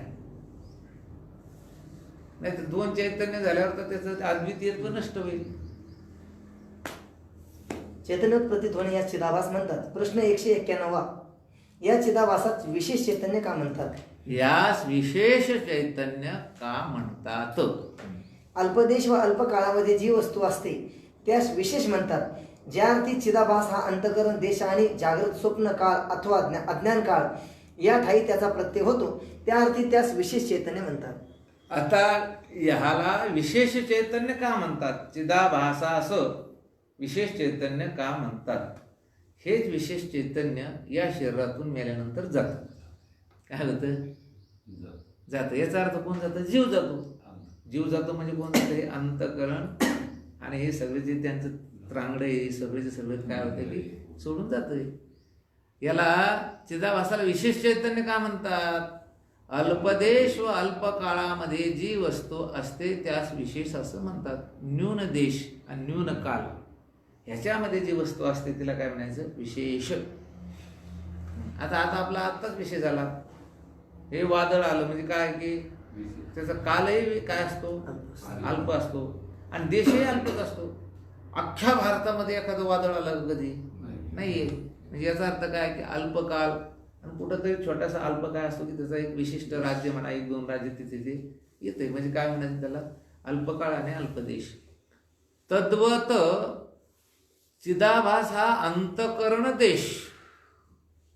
नाही तर दोन चैतन्य झाल्यावर तर त्याचं अद्वितीयत्व नष्ट होईल. चैतन्य प्रतीत होणे या चिदाभास म्हणतात. प्रश्न 191. या चिदाभासात विशेष चैतन्य का म्हणतात? यास विशेष चैतन्य का म्हणतात? अल्पदेश व अल्प काळामध्ये जी वस्तू असते त्यास विशेष म्हणतात. ज्या अर्थी चिदाभास हा अंतःकरण देश आणि जागृत स्वप्न काळ अथवा अज्ञान काळ या ठाई त्याचा प्रत्यय होतो, त्या अर्थी त्यास विशेष चैतन्य म्हणतात. आता ह्याला विशेष चैतन्य का म्हणतात? चिदाभासा असं विशेष चैतन्य का म्हणतात? हेच विशेष चैतन्य या शरीरातून मेल्यानंतर जातं. काय होतं? जातं. याचा अर्थ कोण जातं? जीव जातो. जीव जातो म्हणजे कोण जातं? हे अंतःकरण आणि हे सगळे जे त्यांचं त्रांगडे सगळेचे सगळे काय होते की सोडून जातं. याला चिदाभासाला विशेष चैतन्य का म्हणतात? अल्पदेश व अल्प काळामध्ये जी वस्तू असते त्यास विशेष असं म्हणतात. न्यून देश आणि न्यून काल ह्याच्यामध्ये जी वस्तू असते तिला काय म्हणायचं? विशेष. आता आपला आत्ताच विषय झाला. हे वादळ आलं म्हणजे काय की त्याचा कालही काय असतो? अल्प असतो आणि देशही अल्पच असतो. अख्ख्या भारतामध्ये एखादं वादळ आलं कधी नाहीये. म्हणजे याचा अर्थ काय की अल्पकाल आणि कुठंतरी छोटासा अल्प काय असतो की त्याचा एक विशिष्ट राज्य म्हणा, 1-2 राज्य तिथे ते येते. म्हणजे काय म्हणायचं त्याला? अल्पकाळ आणि अल्पदेश. तद्वत चिदाभास हा अंतःकरण देश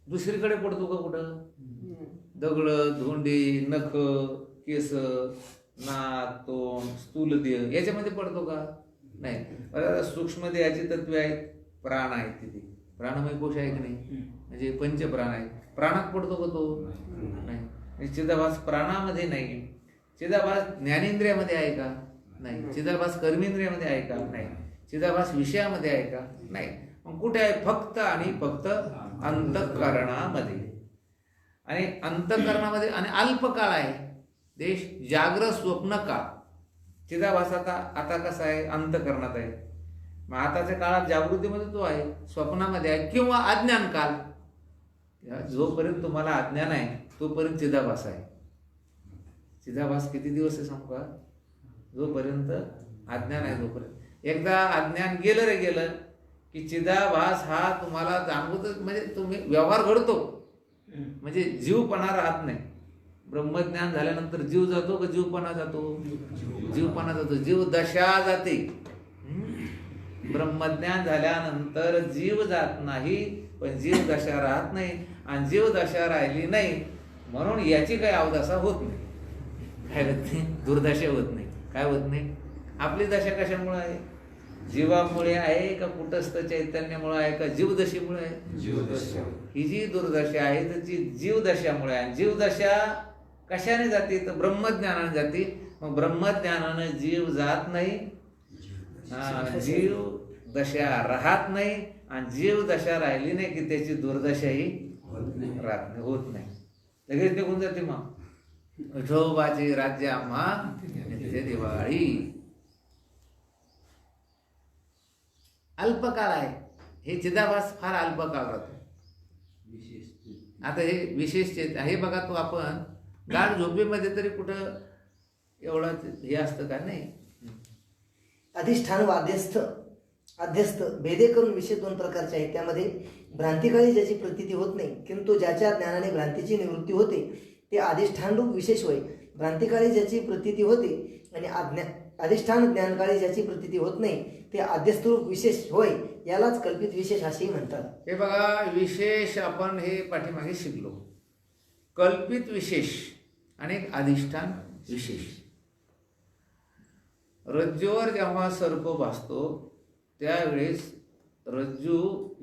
दुसरीकडे पडतो का कुठं? दगड, धोंडी, नख, केस, नाक, तोंड, स्थूल देह याच्यामध्ये पडतो का? नाही. सूक्ष्म देहाची तत्वे आहेत, प्राण आहेत तिथे. प्राणमय कोश आहे की नाही? म्हणजे पंचप्राण आहेत. प्राणात पडतो का तो? नाही. चिदाभास प्राणामध्ये नाही. चिदाभास ज्ञानेंद्रियामध्ये आहे का? नाही. चिदाभास कर्मेंद्रियामध्ये आहे का? नाही. चिदाभास विषयामध्ये आहे का? नाही. मग कुठे आहे? फक्त आणि फक्त अंतःकरणामध्ये. आणि अंतःकरणामध्ये आणि अल्पकाळ आहे देश. जाग्रत स्वप्न काळ. चिदाभास आता कसा आहे? अंतःकरणात आहे. मग आताच्या काळात जागृतीमध्ये तो आहे, स्वप्नामध्ये आहे किंवा अज्ञान काल. जोपर्यंत तुम्हाला अज्ञान आहे तोपर्यंत चिदाभास आहे. चिदाभास किती दिवस आहे सांगू का? जोपर्यंत अज्ञान आहे तोपर्यंत. एकदा अज्ञान गेलं रे गेलं की चिदाभास हा तुम्हाला जाणवतच. म्हणजे तुम्ही व्यवहार घडतो म्हणजे जीवपणा राहत नाही. ब्रह्मज्ञान झाल्यानंतर जीव जातो का जीवपणा जातो? जीवपणा जातो. जीव दशा जाते. ब्रह्मज्ञान झाल्यानंतर जीव जात नाही, पण जीव दशा राहत नाही. आणि जीव दशा राहिली नाही म्हणून याची काही अवदशा होत नाही. काय होत नाही? दुर्दशा होत नाही. काय होत नाही? आपली दशा कशामुळे आहे? जीवामुळे आहे का कुटस्थ चैतन्यामुळे आहे का जीवदशेमुळे आहे? जीवदशा. ही जी दुर्दशा आहे तर ती जीवदशामुळे आहे. जीवदशा कशाने जाते? तर ब्रह्मज्ञानाने जाते. मग ब्रह्मज्ञानाने जीव जात नाही, जीव दशा राहत नाही. आणि जीव दशा राहिली नाही की त्याची दुर्दशाही राहत नाही, होत नाही. लगेच निघून जाते. मग विठोबाची राज्य आम्हा नित्य दिवाळी. अल्पकाळ आहे हे चिदाभास. फार अल्पकाळ राहतो. आता हे विशेष चेत हे बघा. तो आपण गाढ झोपेमध्ये तरी कुठं एवढं हे असतं का? नाही. अधिष्ठान व अध्यस्त भेदे करून विशेष दोन प्रकारचे आहेत. त्यामध्ये भ्रांतिकाळी ज्याची प्रतीती होत नाही किंतु ज्याच्या ज्ञानाने भ्रांतीची निवृत्ती होते ते अधिष्ठानरूप विशेष होय. भ्रांतिकाळी ज्याची प्रतीती होते आणि अधिष्ठान ज्ञानकाळी ज्याची प्रतीती होत नाही ते अध्यस्तरूप विशेष होय. यालाच कल्पित विशेष असेही म्हणतात. हे बघा, विशेष आपण हे पाठीमागे शिकलो. कल्पित विशेष आणि एक अधिष्ठान विशेष. रज्जूवर जेव्हा सर्प भासतो त्यावेळेस रज्जू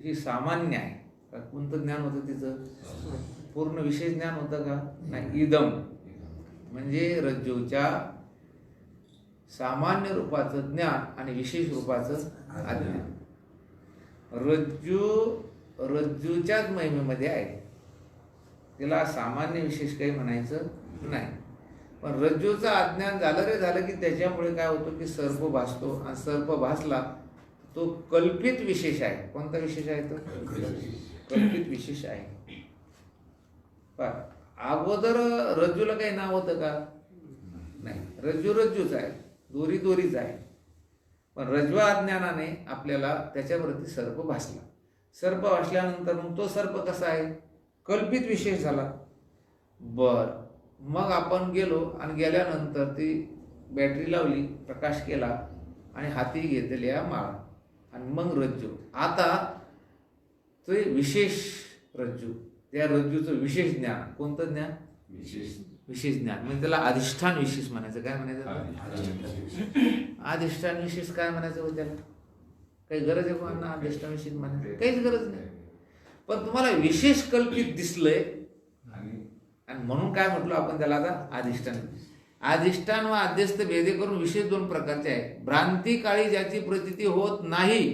ही सामान्य आहे का? कोणतं ज्ञान होतं तिचं? पूर्ण विशेष ज्ञान होतं का? नाही. इदम म्हणजे रज्जूच्या सामान्य रूपाचं ज्ञान आणि विशेष रूपाचं अज्ञान. रज्जूच्याच महिमेमध्ये आहे, तिला सामान्य विशेष काही म्हणायचं नाही. पण रज्जूचं अज्ञान झालं रे झालं की त्याच्यामुळे काय होतं की सर्प भासतो, आणि सर्प भासला तो कल्पित विशेष आहे. कोणता विशेष आहे तो? कल्पित विशेष आहे. अगोदर रज्जूला काही नाव होतं का? नाही. रज्जूच आहे, दोरीच आहे. पण रज्वा अज्ञानाने आपल्याला त्याच्यावरती सर्प भासला. सर्प भासल्यानंतर मग तो सर्प कसा आहे? कल्पित विशेष झाला. मग आपण गेलो आणि गेल्यानंतर ती बॅटरी लावली, प्रकाश केला आणि हाती घेतल्या माळा आणि मग रज्जू. आता ते विशेष रज्जू, त्या रज्जूचं विशेष ज्ञान. कोणतं ज्ञान? विशेष ज्ञान. म्हणजे त्याला अधिष्ठान विशेष म्हणायचं. काय म्हणायचं? अधिष्ठान विशेष काय म्हणायचं हो त्याला? काही गरज आहे कोणाला अधिष्ठान विशेष म्हणायचं? काहीच गरज नाही. पण तुम्हाला विशेष कल्पित दिसलंय आणि म्हणून काय म्हटलं आपण त्याला आता? अधिष्ठान. अधिष्ठान व अध्यस्त भेदे करून विशेष दोन प्रकारचे आहे. भ्रांती काळी ज्याची प्रतीती होत नाही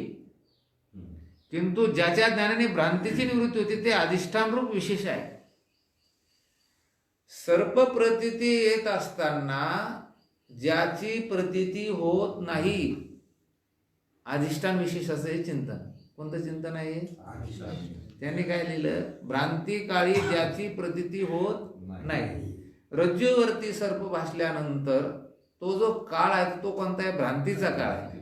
किंतु ज्याच्या ज्ञानाने भ्रांतीची निवृत्ती होते ते अधिष्ठान रूप विशेष आहे. सर्प प्रतीती येत असताना ज्याची प्रतीती होत नाही, अधिष्ठान विशेष असं हे चिंतन. कोणतं चिंतन आहे? त्यांनी काय लिहिलं? भ्रांती काळी ज्याची प्रतीती होत नाही. रज्जूवरती सर्प भासल्यानंतर तो जो काळ आहे तो कोणता आहे? भ्रांतीचा काळ आहे.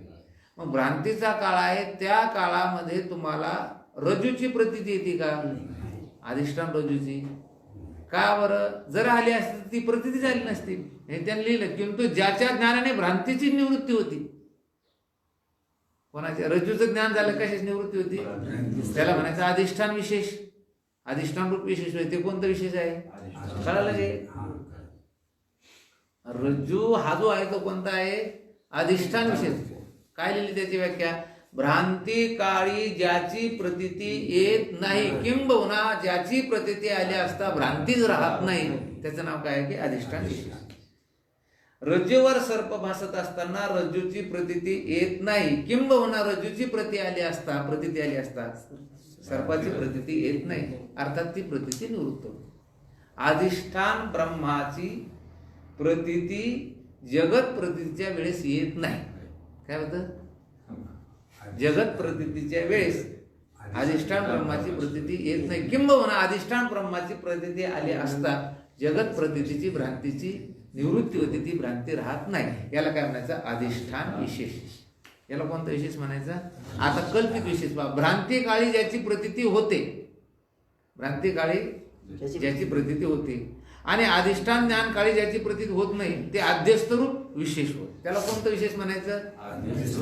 मग भ्रांतीचा काळ आहे, त्या काळामध्ये तुम्हाला रज्जूची प्रतीती येते का? अधिष्ठान रज्जूची. का बरं? जर आली असती ती प्रतीती झाली नसती. हे त्यांनी लिहिलं. किंतु ज्याच्या ज्ञानाने भ्रांतीची निवृत्ती होती. कोणाच्या? रज्जूचं ज्ञान झालं, कशाची निवृत्ती होती? त्याला म्हणायचं अधिष्ठान विशेष. अधिष्ठान रूप विशेष होय. ते कोणतं विशेष आहे? कळालं जे? रज्जू हा जो आहे तो कोणता आहे? अधिष्ठान विशेष. काय लिहिली त्याची व्याख्या? भ्रांती काळी ज्याची प्रतीती येत नाही किंबहुना ज्याची प्रतीती आली असता भ्रांतीच राहत नाही, त्याचं नाव काय आहे? की अधिष्ठान विशेष. रज्जूवर सर्प भासत असताना रज्जूची प्रतीती येत नाही किंबहुना रज्जूची प्रतीती आली असता सर्पाची प्रतीती येत नाही, अर्थात ती प्रतीती निवृत्त होते. अधिष्ठान ब्रह्माची प्रतीती जगत प्रतीतीच्या वेळेस येत नाही. काय होतं? जगत प्रतीतीच्या वेळेस अधिष्ठान ब्रह्माची प्रतीती येत नाही किंबहुना अधिष्ठान ब्रह्माची प्रतीती आली असता जगत प्रतीतीची भ्रांतीची निवृत्ती होती, ती भ्रांती राहत नाही. याला काय म्हणायचं? अधिष्ठान विशेष. याला कोणता विशेष म्हणायचा? आता कल्पित विशेष. भ्रांती काळी ज्याची प्रतीती होते, भ्रांती काळी ज्याची प्रतीती होते आणि अधिष्ठान ज्ञान काळी ज्याची प्रतीती होत नाही ते अध्यस्तरूप विशेष होत. त्याला कोणतं विशेष म्हणायचं?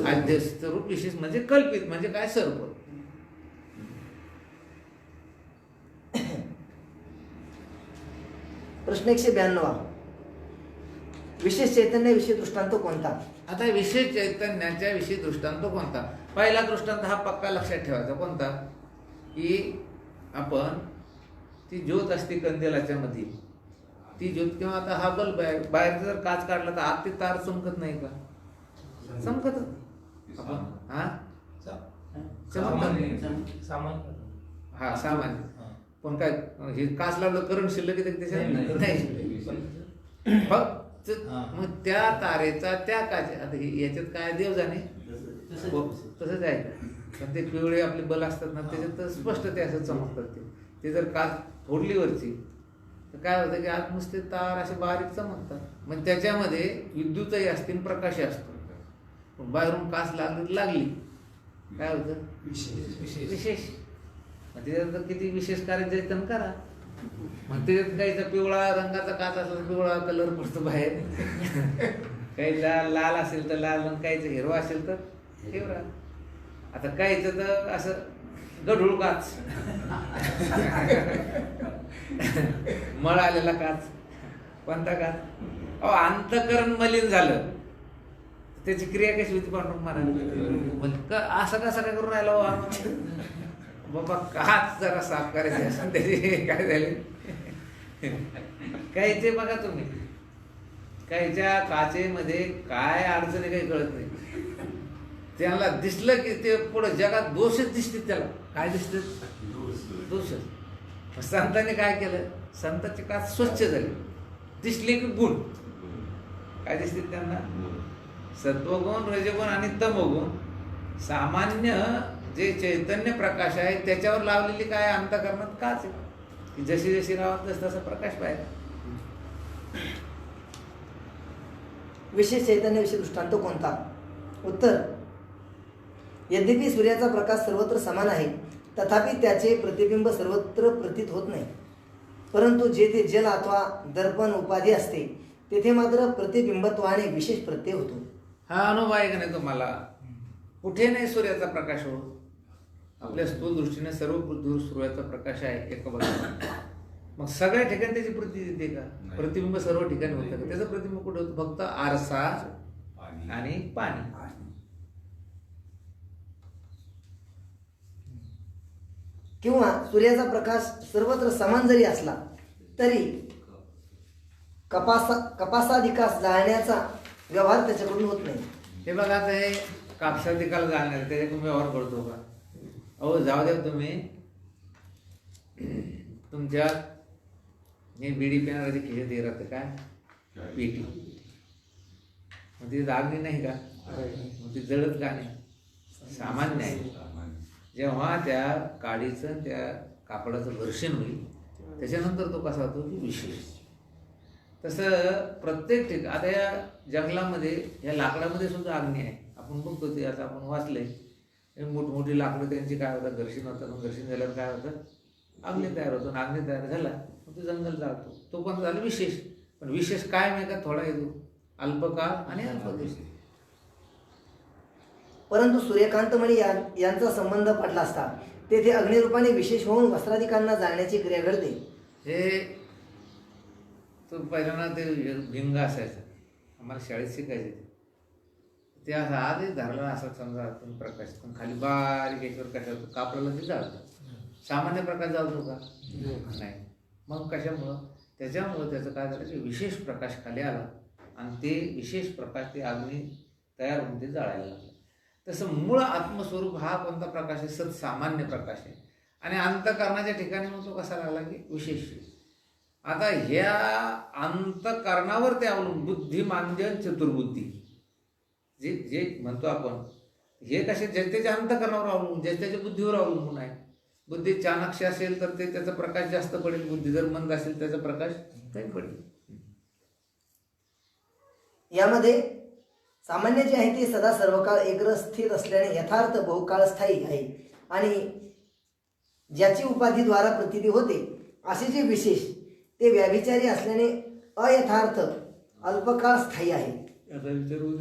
अध्यस्तरूप विशेष. म्हणजे कल्पित म्हणजे काय? सर्प. प्रश्न 192. विशेष चैतन्य विषय दृष्टांत कोणता? आता विशेष चैतन्याच्या विषयी दृष्टांत कोणता? पहिला दृष्टांत हा पक्का लक्षात ठेवायचा. कोणता? की आपण ती ज्योत असते कंदिलाच्या मध्ये, ती ज्योत किंवा आता हा बल्ब आहे, बाहेर जर काच काढला तर आत ते तार चमकत नाही का? चमकत. आपण हा हा सामान्य. पण काय हे काच लावलं करंट शिल्लक त्याच्यात नाही. फक्त मग त्या तारेचा त्या काचे आता याच्यात काय देव जाणे तसंच आहे. पण ते पिवळे आपले बल असतात ना त्याच्यात स्पष्ट ते असं चमकतात. ते जर काच फोडली वरची तर काय होतं की आत नुसते तार असे बारीक चमकतात. मग त्याच्यामध्ये विद्युतही असतील, प्रकाशही असतो. पण बाहेरून कास लागली काय होतं विशेष. मग त्याच्यात किती विशेष कार्य चैतन्य करा. मग त्याच्यात काहीचा पिवळा रंगाचा काच असला तर पिवळा कलर पडतो बाहेर, काहीचा लाल असेल तर लाल, मग काहीचं हिरवा असेल तर हिरवा. आता काहीचं तर असं गढूळ काच, मळ आलेला काच, कोणता काच. अहो अंतकरण मलिन झालं त्याची क्रिया कशी होती पांडुरंग महाराज? असं कसं काय करून राहिला बाबा? काच जरा साफ करायची असं त्याची काय झाले. काहीचे बघा तुम्ही, काहीच्या काचेमध्ये काय अडचणी काही कळत नाही. त्याला दिसलं की ते पुढं जगात दोषच दिसतील. त्याला काय दिसत? दोषच. संतांनी काय केलं? संतांची काच स्वच्छ झाली, दिसले की गुण काय दिसतील त्यांना? सत्वगुण, रजगुण आणि तमोगुण. सामान्य जे चैतन्य प्रकाश आहे त्याच्यावर लावलेली काय अंतःकरणात काच आहे की जशी जशी राहत तसा प्रकाश पाहिजे. विशेष चैतन्याविषयी दृष्टांत कोणता? उत्तर, यद्यपि सूर्याचा प्रकाश सर्वत्र समान आहे तथापि त्याचे प्रतिबिंब सर्वत्र प्रतीत होत नाही. परंतु जेथे जल अथवा दर्पण उपाधी असते तेथे मात्र प्रतिबिंबत्वाने विशेष प्रत्यय होतो. हा अनुभव आहे का नाही तुम्हाला? कुठे नाही सूर्याचा प्रकाश होत. आपल्या स्थूल दृष्टीने सर्व पृथ्वीवर सूर्याचा प्रकाश आहे एका बाजूला. मग सगळ्या ठिकाणी त्याची प्रती येते का? प्रतिबिंब सर्व ठिकाणी होतं का? त्याचं प्रतिबिंब कुठे होतं? फक्त आरसा आणि पाणी. किंवा सूर्याचा प्रकाश सर्वत्र समान जरी असला तरी कपासाधिकास जाळण्याचा व्यवहार त्याच्याकडून होत नाही. हे बघा, आता हे कापसाधिकाला जाणार त्याच्याकडून व्यवहार करतो का? अहो जाऊ द्या तुम्ही. तुमच्या हे बिडी पिणाऱ्याचे खिशात हे राहतं काय? पेटी. मग ती दागली नाही का? मग ती जळत का नाही? सामान्य आहे. जेव्हा त्या काडीचं त्या कापडाचं घर्षण होईल त्याच्यानंतर तो कसा होतो की विशेष. तसं प्रत्येक ठिकाण, आता या जंगलामध्ये या लाकडामध्ये सुद्धा अग्नी आहे. आपण बघतो ते, आता आपण वाचलंय, मोठमोठी लाकडं त्यांची काय होतं? घर्षण होतं. मग घर्षण झाल्यावर काय होतं? अग्नी तयार होतो. अग्नी तयार झाला मग ते जंगल जाळतो. तो पण झालं विशेष. पण विशेष काय नाही का? थोडा येतो अल्पकाळ आणि अल्पदेश. परंतु सूर्यकांतमणी यांचा संबंध पडला असता तेथे अग्निरूपाने विशेष होऊन वस्त्राधिकांना जाळण्याची क्रिया घडते. हे तो पहिल्यांदा ते भिंग असायचं, आम्हाला शाळेत शिकायचे ते असं आधीच धरला असं समजा तुम्ही प्रकाश, पण खाली बारीक याच्यावर कशा होतं? कापडाला ते जाळतं. सामान्य प्रकाश जाळतो का? नाही. मग कशामुळं? त्याच्यामुळं त्याचं काय झालं की विशेष प्रकाश खाली आला आणि ते विशेष प्रकाश ते अग्नी तयार होऊन ते जाळायला लागलं. तसं मूळ आत्मस्वरूप हा कोणता प्रकाश आहे? सत सामान्य प्रकाश आहे. आणि अंतःकरणाच्या ठिकाणी मग तो कसा लागला की विशेष. आता ह्या अंतःकरणावर ते अवलंबून बुद्धिमांद्य चतुर्बुद्धी जे जे म्हणतो आपण, हे कसे त्याच्या अंतःकरणावर अवलंबून, त्याच्या बुद्धीवर अवलंबून आहे. बुद्धी चाणाक्ष असेल तर ते त्याचा प्रकाश जास्त पडेल, बुद्धी जर मंद असेल त्याचा प्रकाश कमी पडेल. यामध्ये सामान्य जे आहे ते सदा सर्वकाळ एकरस स्थिर असल्याने यथार्थ बहुकाळ स्थायी आहे आणि ज्याची उपाधीद्वारा प्रतीती होते असे जे विशेष ते व्याभिचारी असल्याने अयथार्थ अल्पकाळ स्थायी आहे. आता विचारू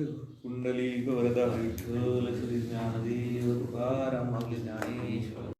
कुंडली वरदा विठ्ठल श्री ज्ञानदेव तुकाराम ज्ञानेश्वर.